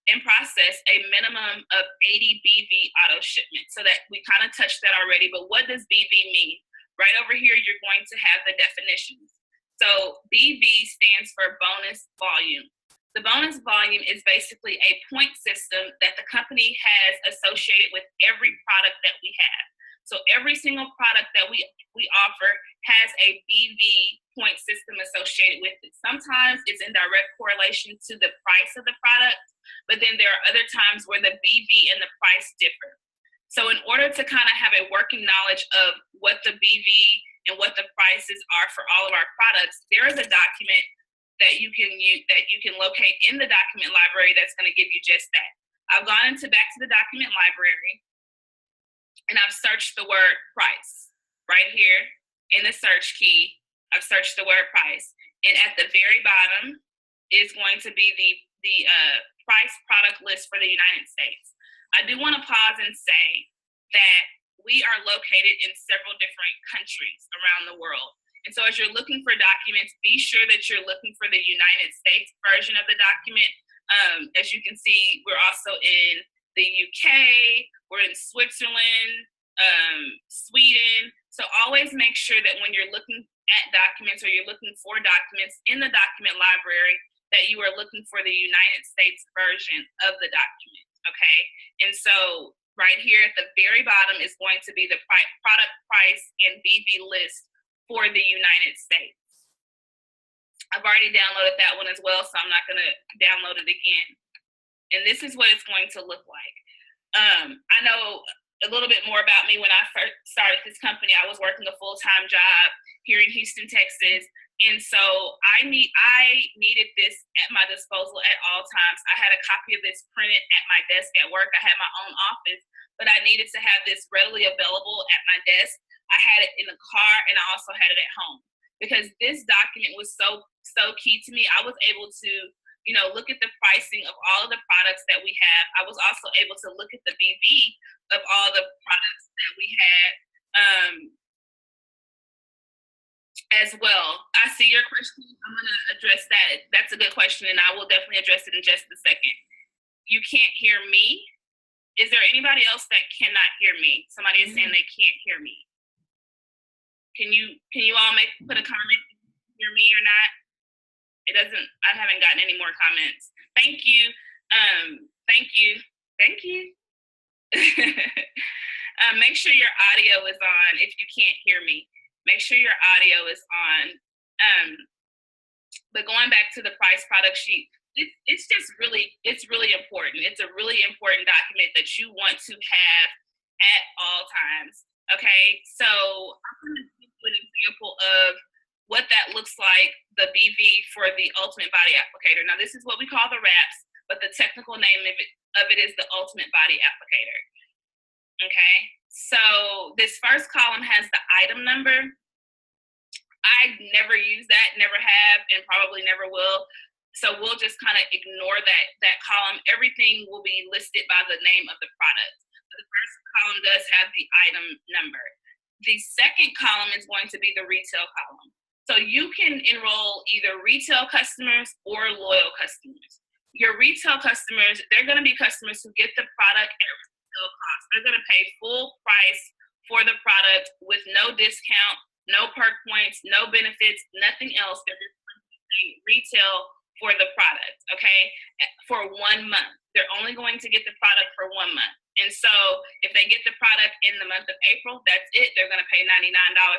and process a minimum of 80 BV auto shipment. So that we kind of touched that already, but what does BV mean? Right over here, you're going to have the definitions. So BV stands for bonus volume. The bonus volume is basically a point system that the company has associated with every product that we have. So every single product that we offer has a BV point system associated with it. Sometimes it's in direct correlation to the price of the product, but then there are other times where the BV and the price differ. So in order to kind of have a working knowledge of what the BV and what the prices are for all of our products, there is a document that you can use, that you can locate in the document library that's going to give you just that. I've gone back to the document library, and I've searched the word price. Right here in the search key, I've searched the word price. And at the very bottom is going to be the price product list for the United States. I do want to pause and say that we are located in several different countries around the world. And so as you're looking for documents, be sure that you're looking for the United States version of the document. As you can see, we're also in the UK, we're in Switzerland, Sweden. So always make sure that when you're looking at documents or you're looking for documents in the document library, that you are looking for the United States version of the document, okay? And so right here at the very bottom is going to be the product price and BV list for the United States. I've already downloaded that one as well, so I'm not going to download it again. And this is what it's going to look like. I know a little bit more about me. When I first started this company, I was working a full-time job here in Houston, Texas. And so I needed this at my disposal at all times. I had a copy of this printed at my desk at work. I had my own office, but I needed to have this readily available at my desk. I had it in the car, and I also had it at home because this document was so key to me. I was able to look at the pricing of all of the products that we have. I was also able to look at the BV of all the products that we had as well. I see your question. I'm going to address that. That's a good question, and I will definitely address it in just a second. You can't hear me? Is there anybody else that cannot hear me? Somebody is saying they can't hear me. Can you all put a comment? Hear me or not? I haven't gotten any more comments. Thank you. Thank you. Make sure your audio is on if you can't hear me. Make sure your audio is on. But going back to the price product sheet, it's really important. It's a really important document that you want to have at all times. Okay, so I'm going to give you an example of what that looks like, the BV for the Ultimate Body Applicator. Now, this is what we call the wraps, but the technical name of it is the Ultimate Body Applicator. Okay, so this first column has the item number. I never use that, never have, and probably never will. So we'll just kind of ignore that column. Everything will be listed by the name of the product. The first column does have the item number. The second column is going to be the retail column. So you can enroll either retail customers or loyal customers. Your retail customers, they're going to be customers who get the product at retail cost. They're going to pay full price for the product with no discount, no perk points, no benefits, nothing else. They're just going to pay retail for the product, okay, for 1 month. They're only going to get the product for 1 month. And so if they get the product in the month of April, that's it. They're going to pay $99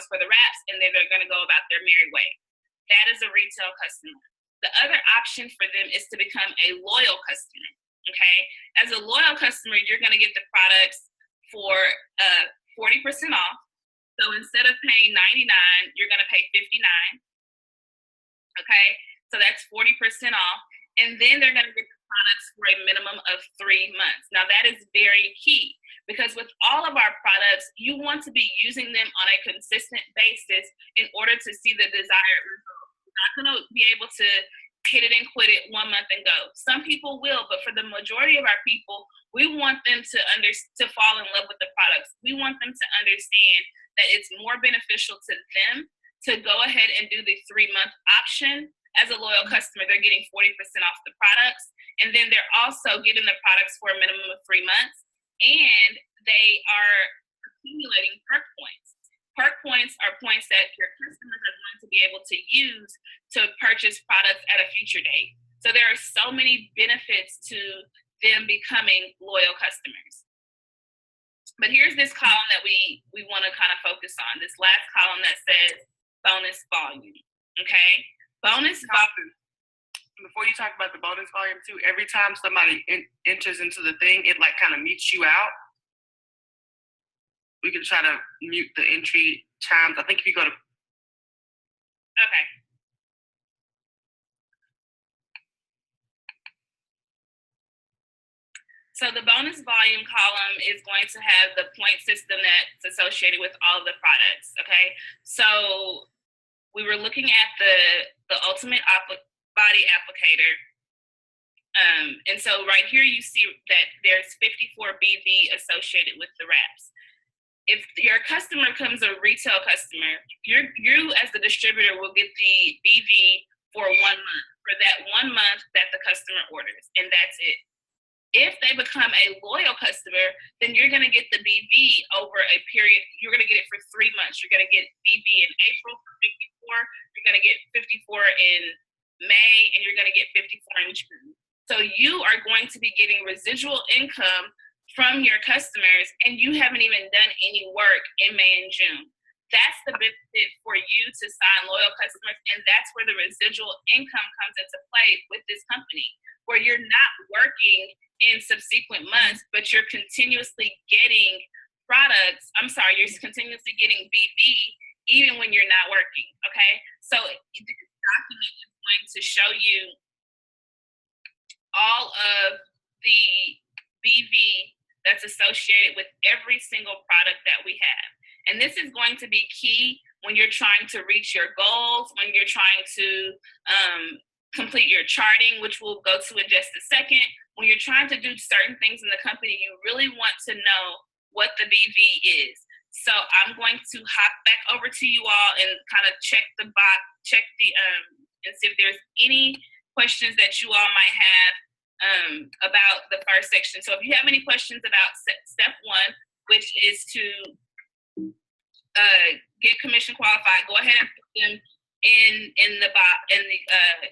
for the wraps, and then they're going to go about their merry way. That is a retail customer. The other option for them is to become a loyal customer, okay? As a loyal customer, you're going to get the products for 40% off. So instead of paying $99, you're going to pay $59, okay? So that's 40% off. And then they're going to get the products for a minimum of 3 months. Now, that is very key because with all of our products, you want to be using them on a consistent basis in order to see the desired result. You're not going to be able to hit it and quit it 1 month and go. Some people will, but for the majority of our people, we want them to fall in love with the products. We want them to understand that it's more beneficial to them to go ahead and do the 3-month option. As a loyal customer, they're getting 40% off the products, and then they're also getting the products for a minimum of 3 months, and they are accumulating perk points. Perk points are points that your customers are going to be able to use to purchase products at a future date. So there are so many benefits to them becoming loyal customers. But here's this column that we want to kind of focus on, this last column that says bonus volume, okay? Bonus volume. Before you talk about the bonus volume too, every time somebody enters into the thing, it like kind of mutes you out. We can try to mute the entry chimes. I think if you go to. Okay. So the bonus volume column is going to have the point system that's associated with all of the products, okay? So we were looking at the Ultimate Body Applicator. And so right here you see that there's 54 BV associated with the wraps. If your customer becomes a retail customer, you as the distributor will get the BV for 1 month, for that 1 month that the customer orders, and that's it. If they become a loyal customer, then you're going to get the BV over a period. You're going to get it for 3 months. You're going to get BV in April for 54. You're going to get 54 in May, and you're going to get 54 in June. So you are going to be getting residual income from your customers, and you haven't even done any work in May and June. That's the benefit for you to sign loyal customers, and that's where the residual income comes into play with this company, where you're not working in subsequent months, but you're continuously getting you're continuously getting BV even when you're not working, okay? So this document is going to show you all of the BV that's associated with every single product that we have. And this is going to be key when you're trying to reach your goals, when you're trying to complete your charting, which we'll go to in just a second. When you're trying to do certain things in the company, you really want to know what the BV is. So I'm going to hop back over to you all and kind of check the box, and see if there's any questions that you all might have about the first section. So if you have any questions about step one, which is to get commission qualified, go ahead and put them in the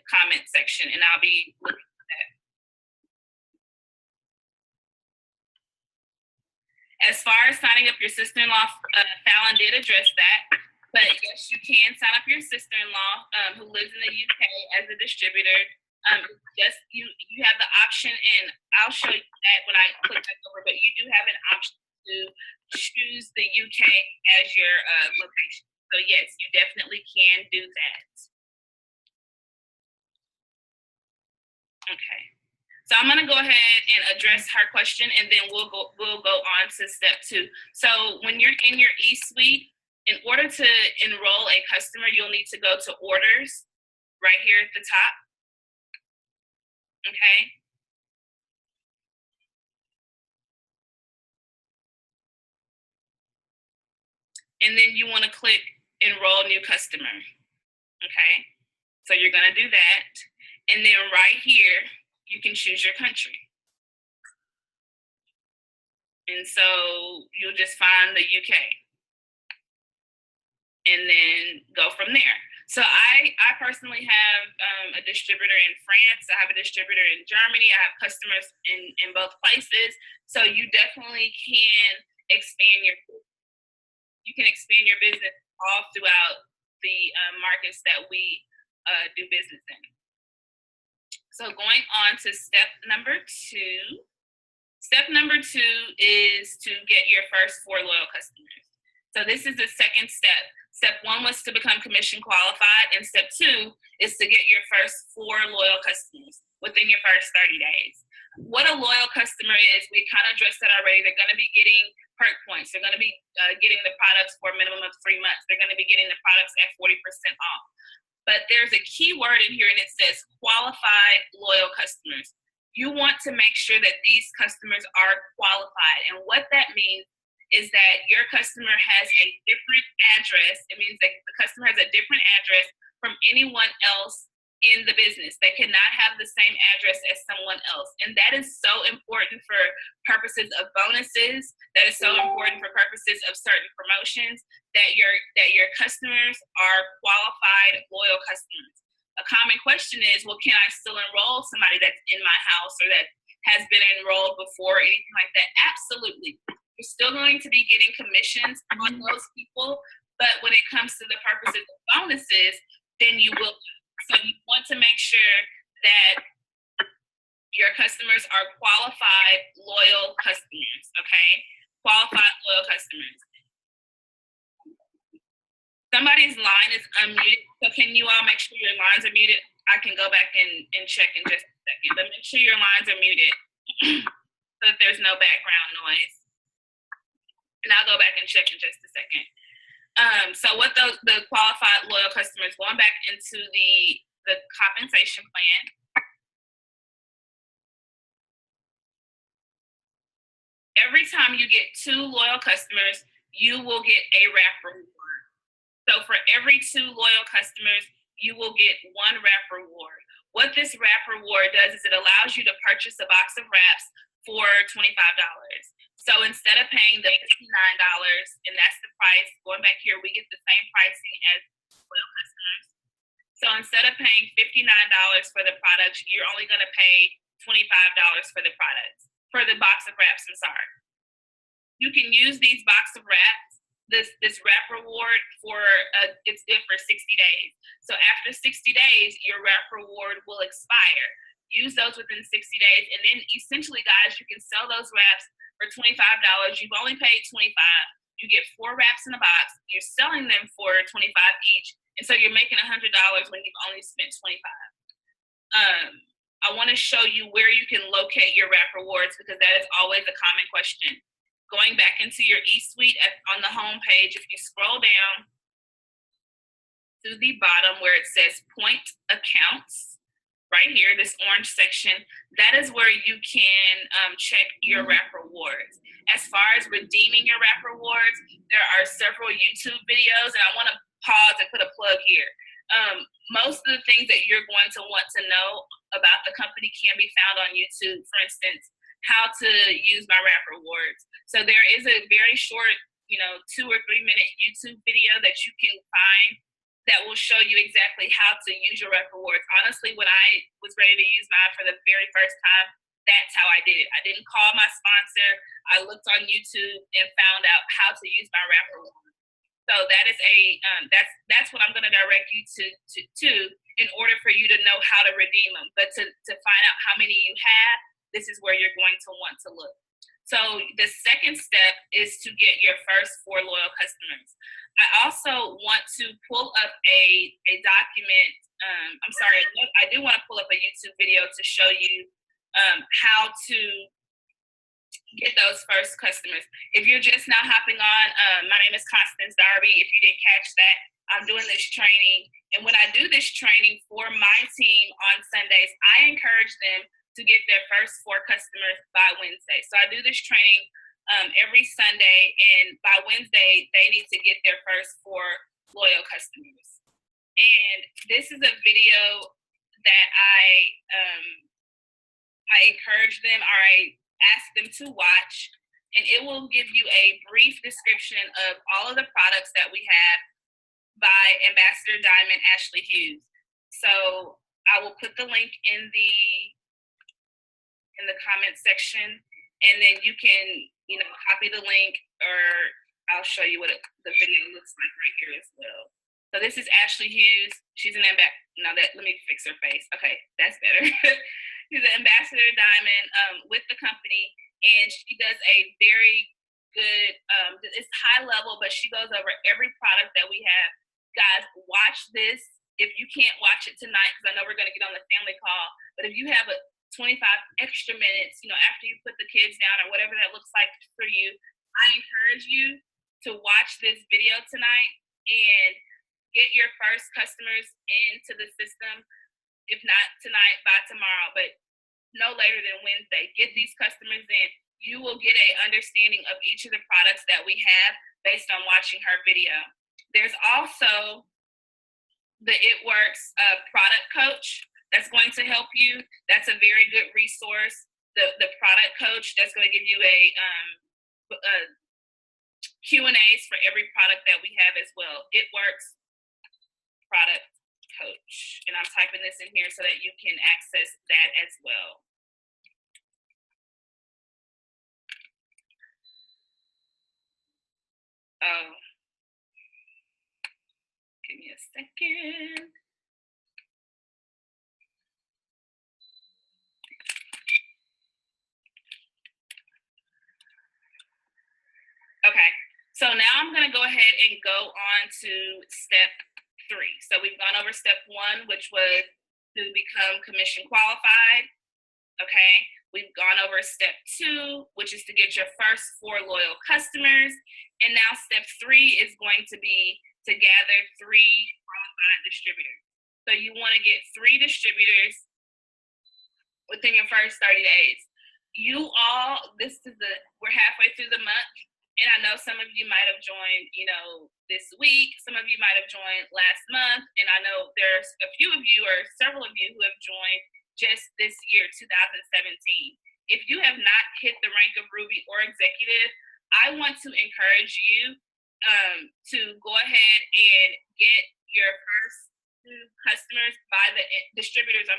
comment section, and I'll be looking at that. As far as signing up your sister-in-law, Fallon did address that, but yes, you can sign up your sister-in-law who lives in the UK as a distributor. Just you have the option, and I'll show you that when I click back over, but you do have an option to choose the UK as your location. So yes, you definitely can do that. Okay. So I'm gonna go ahead and address her question, and then we'll go on to step two. So when you're in your eSuite, in order to enroll a customer, you'll need to go to orders right here at the top. Okay. And then you want to click enroll new customer. Okay. So you're going to do that. And then right here, you can choose your country. And so you'll just find the UK. And then go from there. So I personally have a distributor in France. I have a distributor in Germany. I have customers in both places. So you definitely can expand your business all throughout the markets that we do business in. So going on to step number two. Step number two is to get your first 4 loyal customers. So this is the second step. Step 1 was to become commission qualified, and step 2 is to get your first 4 loyal customers within your first 30 days. What a loyal customer is, we kind of addressed that already. They're going to be getting perk points. They're going to be getting the products for a minimum of 3 months. They're going to be getting the products at 40% off. But there's a key word in here, and it says qualified loyal customers. You want to make sure that these customers are qualified. And what that means is that your customer has a different address. It means that the customer has a different address from anyone else in the business. They cannot have the same address as someone else. And that is so important for purposes of bonuses. That is so important for purposes of certain promotions, that your customers are qualified, loyal customers. A common question is, well, can I still enroll somebody that's in my house or that has been enrolled before or anything like that? Absolutely. You're still going to be getting commissions on those people, but when it comes to the purposes of bonuses, then you will. So you want to make sure that your customers are qualified, loyal customers, okay? Qualified, loyal customers. Somebody's line is unmuted, so can you all make sure your lines are muted? I can go back and check in just a second, but make sure your lines are muted so that there's no background noise. And I'll go back and check in just a second. So what the qualified loyal customers, going back into the compensation plan. Every time you get 2 loyal customers, you will get a wrap reward. So for every 2 loyal customers, you will get 1 wrap reward. What this wrap reward does is it allows you to purchase a box of wraps for $25. So instead of paying the $59, and that's the price, going back here, we get the same pricing as loyal customers. So instead of paying $59 for the product, you're only going to pay $25 for the products, for the box of wraps, I'm sorry. You can use these box of wraps, this wrap reward for, it's good for 60 days. So after 60 days, your wrap reward will expire. Use those within 60 days. And then essentially, guys, you can sell those wraps for $25. You've only paid $25. You get 4 wraps in a box. You're selling them for $25 each. And so you're making $100 when you've only spent $25. I want to show you where you can locate your wrap rewards, because that is always a common question. Going back into your eSuite on the home page, if you scroll down to the bottom where it says point accounts, right here, this orange section, that is where you can check your wrap rewards. As far as redeeming your wrap rewards, there are several YouTube videos, and I want to pause and put a plug here. Most of the things that you're going to want to know about the company can be found on YouTube. For instance, how to use my wrap rewards. So there is a very short, 2 or 3 minute YouTube video that you can find that will show you exactly how to use your wrap rewards. Honestly, when I was ready to use mine for the very first time, that's how I did it. I didn't call my sponsor. I looked on YouTube and found out how to use my wrap rewards. So that is that's what I'm going to direct you to in order for you to know how to redeem them. But to find out how many you have, this is where you're going to want to look. So the second step is to get your first 4 loyal customers. I also want to pull up a document. I do want to pull up a YouTube video to show you how to get those first customers. If you're just now hopping on, my name is Constance Darby. If you didn't catch that, I'm doing this training. And when I do this training for my team on Sundays, I encourage them to get their first 4 customers by Wednesday. So I do this training every Sunday, and by Wednesday, they need to get their first 4 loyal customers. And this is a video that I encourage them, or I ask them to watch, and it will give you a brief description of all of the products that we have by Ambassador Diamond Ashley Hughes. So I will put the link in the comment section, and then you can copy the link, or I'll show you what the video looks like right here as well. So this is Ashley Hughes. She's an let me fix her face. Okay, that's better. She's an Ambassador Diamond with the company, and she does a very good, it's high level, but she goes over every product that we have. Guys, watch this. If you can't watch it tonight, because I know we're going to get on the family call, but if you have 25 extra minutes, after you put the kids down or whatever that looks like for you, I encourage you to watch this video tonight and get your first customers into the system. If not tonight, by tomorrow, but no later than Wednesday. Get these customers in. You will get an understanding of each of the products that we have based on watching her video. There's also the It Works product coach that's going to help you. That's a very good resource. The product coach, that's going to give you a Q&As for every product that we have as well. It Works product coach, and I'm typing this in here so that you can access that as well. Oh, give me a second. Okay, so now I'm going to go ahead and go on to step 3. So we've gone over step 1, which was to become commission qualified. Okay, we've gone over step 2, which is to get your first 4 loyal customers. And now step 3 is going to be to gather 3 qualified distributors. So you want to get 3 distributors within your first 30 days. We're halfway through the month. And I know some of you might have joined, this week. Some of you might have joined last month. And I know there's a few of you or several of you who have joined just this year, 2017. If you have not hit the rank of Ruby or Executive, I want to encourage you to go ahead and get your first 2 customers distributors,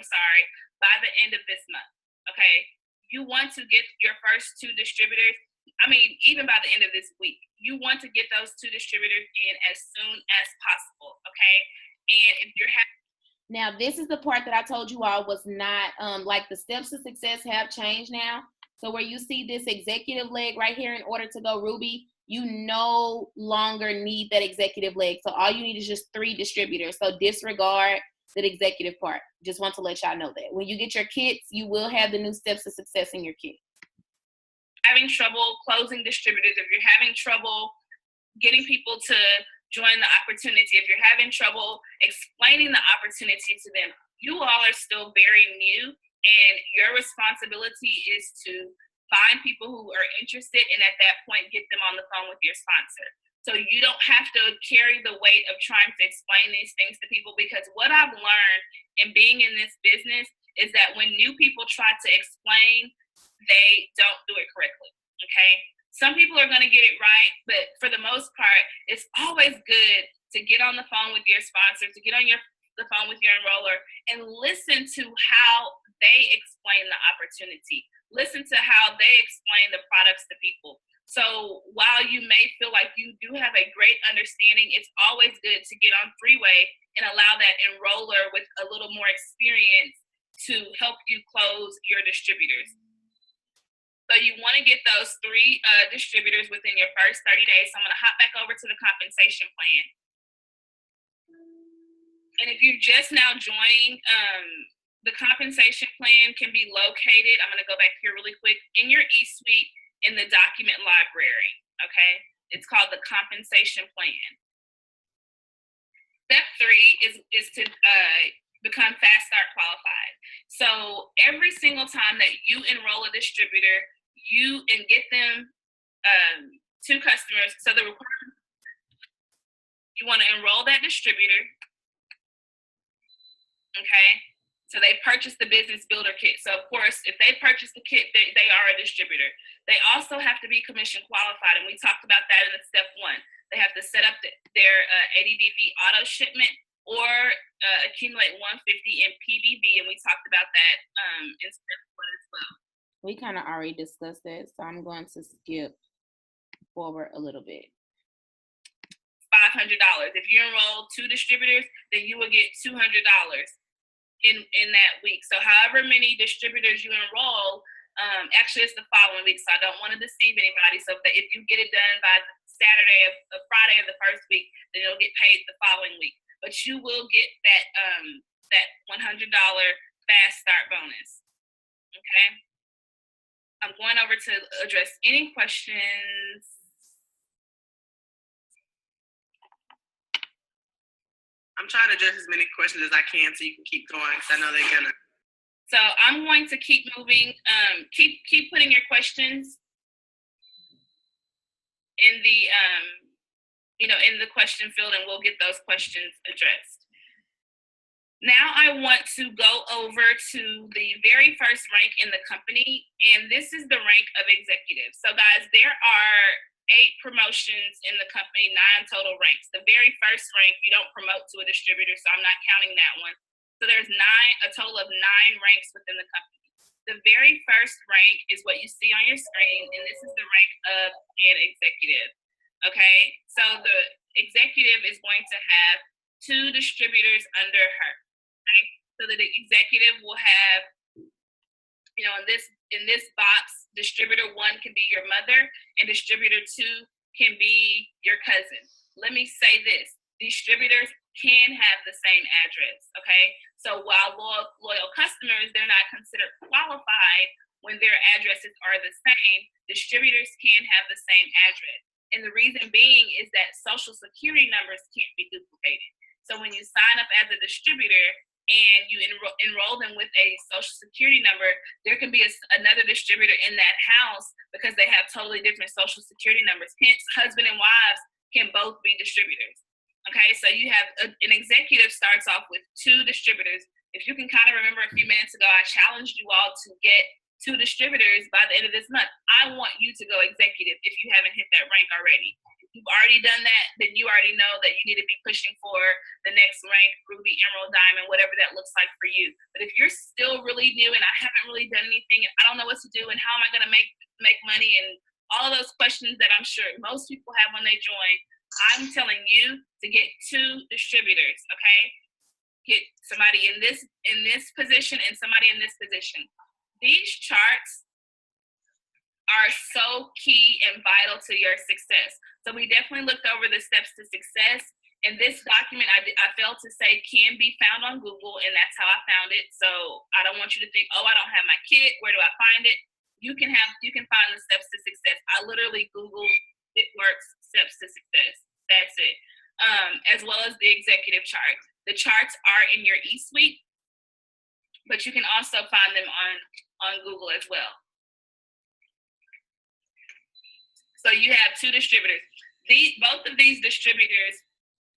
by the end of this month. okay? You want to get your first 2 distributors. I mean, even by the end of this week, you want to get those 2 distributors in as soon as possible, okay? And if you're now, this is the part that I told you all was not, like the steps to success have changed now. So where you see this executive leg right here, in order to go Ruby, you no longer need that executive leg. So all you need is just 3 distributors. So disregard the executive part. Just want to let y'all know that. When you get your kits, you will have the new steps to success in your kit. Having trouble closing distributors, if you're having trouble getting people to join the opportunity, if you're having trouble explaining the opportunity to them, you all are still very new, and your responsibility is to find people who are interested, and at that point, get them on the phone with your sponsor. So you don't have to carry the weight of trying to explain these things to people, because what I've learned in being in this business is that when new people try to explain, they don't do it correctly, okay? Some people are going to get it right, but for the most part, it's always good to get on the phone with your sponsor, to get on the phone with your enroller, and listen to how they explain the opportunity. Listen to how they explain the products to people. So while you may feel like you do have a great understanding, it's always good to get on Freeway and allow that enroller with a little more experience to help you close your distributors. So you want to get those 3 distributors within your first 30 days. So I'm going to hop back over to the compensation plan. And if you're just now joining, the compensation plan can be located, I'm going to go back here really quick, in your eSuite in the document library, okay? It's called the compensation plan. Step 3 is to become Fast Start qualified. So every single time that you enroll a distributor, you and get them 2 customers. So the requirement, you want to enroll that distributor, okay? So they purchase the business builder kit. So of course, if they purchase the kit, they are a distributor. They also have to be commission qualified, and we talked about that in step 1. They have to set up their ADBV auto shipment or accumulate 150 in PBV, and we talked about that in step 1 as well. We kind of already discussed that, so I'm going to skip forward a little bit. $500. If you enroll 2 distributors, then you will get $200 in that week. So however many distributors you enroll, actually it's the following week, so I don't want to deceive anybody. So if you get it done by Saturday of Friday of the first week, then you'll get paid the following week. But you will get that $100 Fast Start bonus, okay? I'm going over to address any questions. I'm trying to address as many questions as I can so you can keep going, because I know they're gonna. So I'm going to keep moving. Keep putting your questions in the in the question field, and we'll get those questions addressed. Now I want to go over to the very first rank in the company, and this is the rank of executive. So guys, there are 8 promotions in the company, 9 total ranks. The very first rank, you don't promote to a distributor, so I'm not counting that one. So there's a total of 9 ranks within the company. The very first rank is what you see on your screen, and this is the rank of an executive, okay? So the executive is going to have 2 distributors under her, okay? So the executive will have, in this box, distributor 1 can be your mother, and distributor 2 can be your cousin. Let me say this, distributors can have the same address, okay? So while loyal customers, they're not considered qualified when their addresses are the same, distributors can have the same address. And the reason being is that social security numbers can't be duplicated. So when you sign up as a distributor and you enroll them with a social security number, there can be another distributor in that house because they have totally different social security numbers. Hence, husband and wives can both be distributors. Okay, so you have an executive starts off with 2 distributors. If you can kind of remember a few minutes ago, I challenged you all to get 2 distributors by the end of this month. I want you to go executive if you haven't hit that rank already. If you've already done that, then you already know that you need to be pushing for the next rank, ruby, emerald, diamond, whatever that looks like for you. But if you're still really new and I haven't really done anything and I don't know what to do and how am I going to make money and all of those questions that I'm sure most people have when they join, I'm telling you to get 2 distributors, okay? Get somebody in this position and somebody in this position. These charts are so key and vital to your success. So we definitely looked over the steps to success. And this document, I failed to say, can be found on Google, and that's how I found it. So I don't want you to think, oh, I don't have my kit. Where do I find it? You can find the steps to success. I literally Googled it works steps to success. That's it. As well as the executive chart. The charts are in your eSuite, but you can also find them on Google as well. So you have 2 distributors. Both of these distributors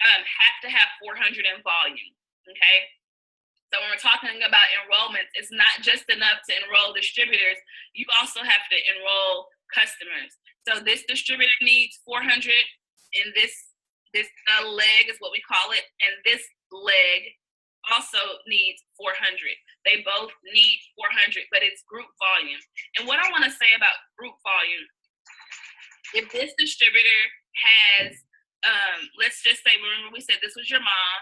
have to have 400 in volume, okay? So when we're talking about enrollments, it's not just enough to enroll distributors. You also have to enroll customers. So this distributor needs 400 in this leg is what we call it, and this leg also needs 400. They both need 400, but it's group volume. And what I want to say about group volume, if this distributor has, let's just say, remember we said this was your mom,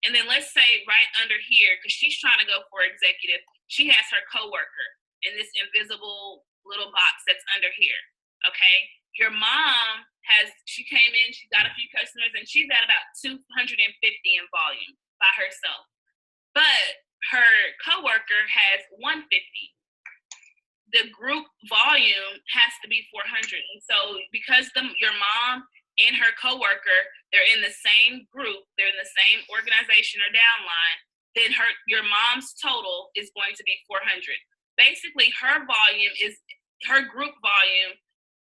and then let's say right under here, because she's trying to go for executive, she has her coworker in this invisible little box that's under here, okay? Your mom she came in, she got a few customers, and she's at about 250 in volume by herself. But her coworker has 150. The group volume has to be 400. And so because your mom and her coworker, they're in the same group, they're in the same organization or downline, then your mom's total is going to be 400. Basically, her group volume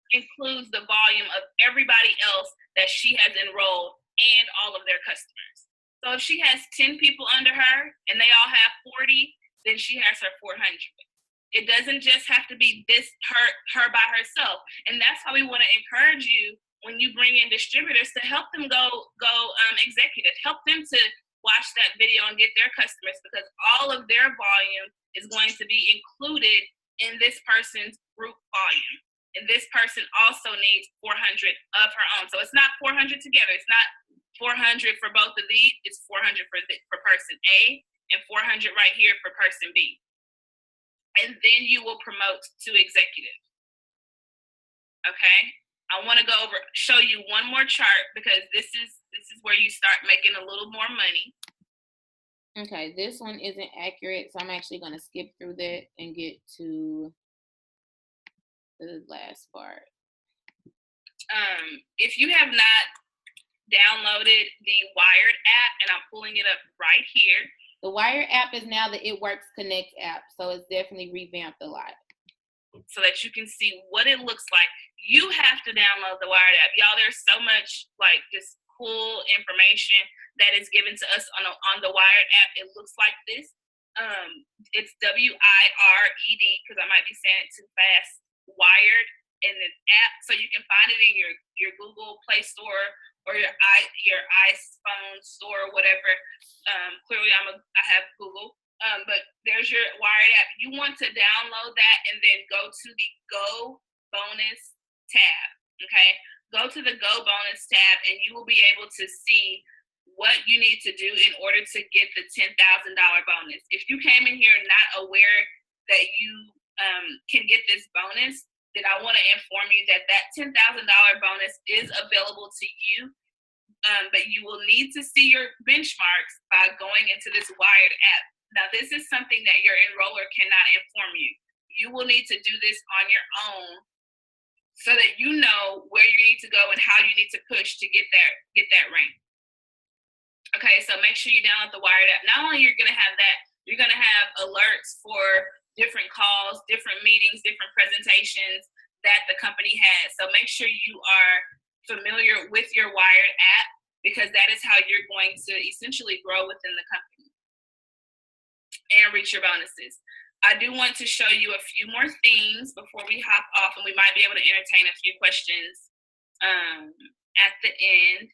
includes the volume of everybody else that she has enrolled and all of their customers. So if she has 10 people under her and they all have 40, then she has her 400. It doesn't just have to be her by herself. And that's why we want to encourage you when you bring in distributors to help them go executive, help them to watch that video and get their customers, because all of their volume is going to be included in this person's group volume. And this person also needs 400 of her own. So it's not 400 together. It's not 400 for both of these. It's 400 for person A and 400 right here for person B. And then you will promote to executive. Okay? I want to show you one more chart, because this is where you start making a little more money. Okay, this one isn't accurate, so I'm actually going to skip through that and get to the last part. If you have not downloaded the Wired app, and I'm pulling it up right here. The Wired app is now the It Works Connect app, so it's definitely revamped a lot. So that you can see what it looks like. You have to download the Wired app. Y'all, there's so much just cool information that is given to us on the Wired app. It looks like this. It's WIRED, because I might be saying it too fast. Wired in the app, so you can find it in your Google Play Store or your iPhone store, whatever. Clearly, I have Google, but there's your Wired app. You want to download that and then go to the Go Bonus tab. Okay, go to the Go Bonus tab, and you will be able to see what you need to do in order to get the $10,000 bonus. If you came in here not aware that you can get this bonus, then I want to inform you that $10,000 bonus is available to you, but you will need to see your benchmarks by going into this Wired app. Now, this is something that your enroller cannot inform you. You will need to do this on your own so that you know where you need to go and how you need to push to get that rank. Okay, so make sure you download the Wired app. Not only you're going to have that, you're going to have alerts for different calls, different meetings, different presentations that the company has. So make sure you are familiar with your Wired app, because that is how you're going to essentially grow within the company and reach your bonuses. I do want to show you a few more things before we hop off, and we might be able to entertain a few questions at the end.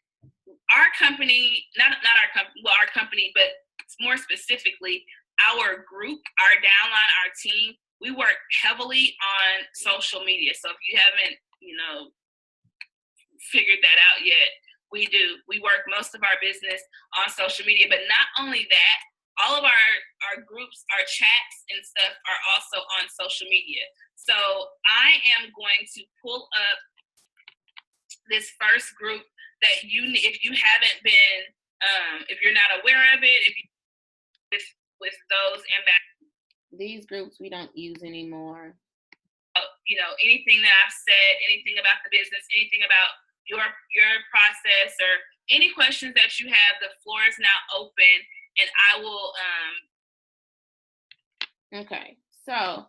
Our company, not our company, well, our company, but more specifically, our group, our downline, our team, we work heavily on social media. So if you haven't, figured that out yet, we do. We work most of our business on social media, but not only that, all of our groups, our chats and stuff are also on social media. So I am going to pull up this first group that if you haven't been, if you're not aware of it, if you with those ambassadors. These groups we don't use anymore. Anything that I've said, anything about the business, anything about your process, or any questions that you have, the floor is now open, and I will. Okay, so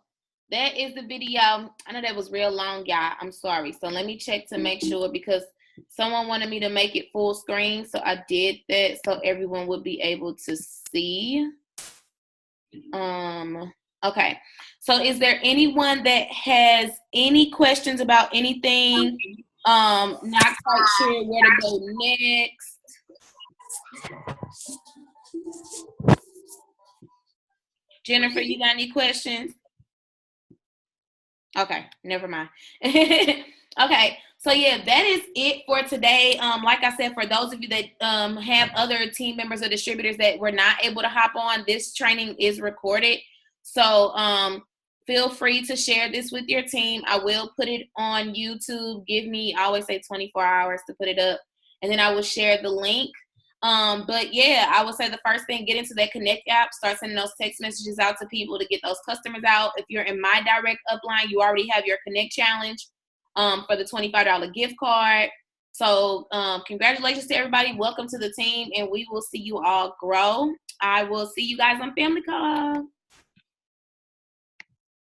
that is the video. I know that was real long, y'all. I'm sorry. So let me check to make sure, because someone wanted me to make it full screen, so I did that so everyone would be able to see. Okay, so is there anyone that has any questions about anything? Not quite sure where to go next. Jennifer, you got any questions? Okay, never mind. Okay, so yeah, that is it for today. Like I said, for those of you that have other team members or distributors that were not able to hop on, this training is recorded. So feel free to share this with your team. I will put it on YouTube. Give me, I always say 24 hours to put it up, and then I will share the link. But yeah, I would say the first thing, get into that Connect app, start sending those text messages out to people to get those customers out. If you're in my direct upline, you already have your Connect challenge for the $25 gift card. So congratulations to everybody. Welcome to the team, and we will see you all grow. I will see you guys on Family Call.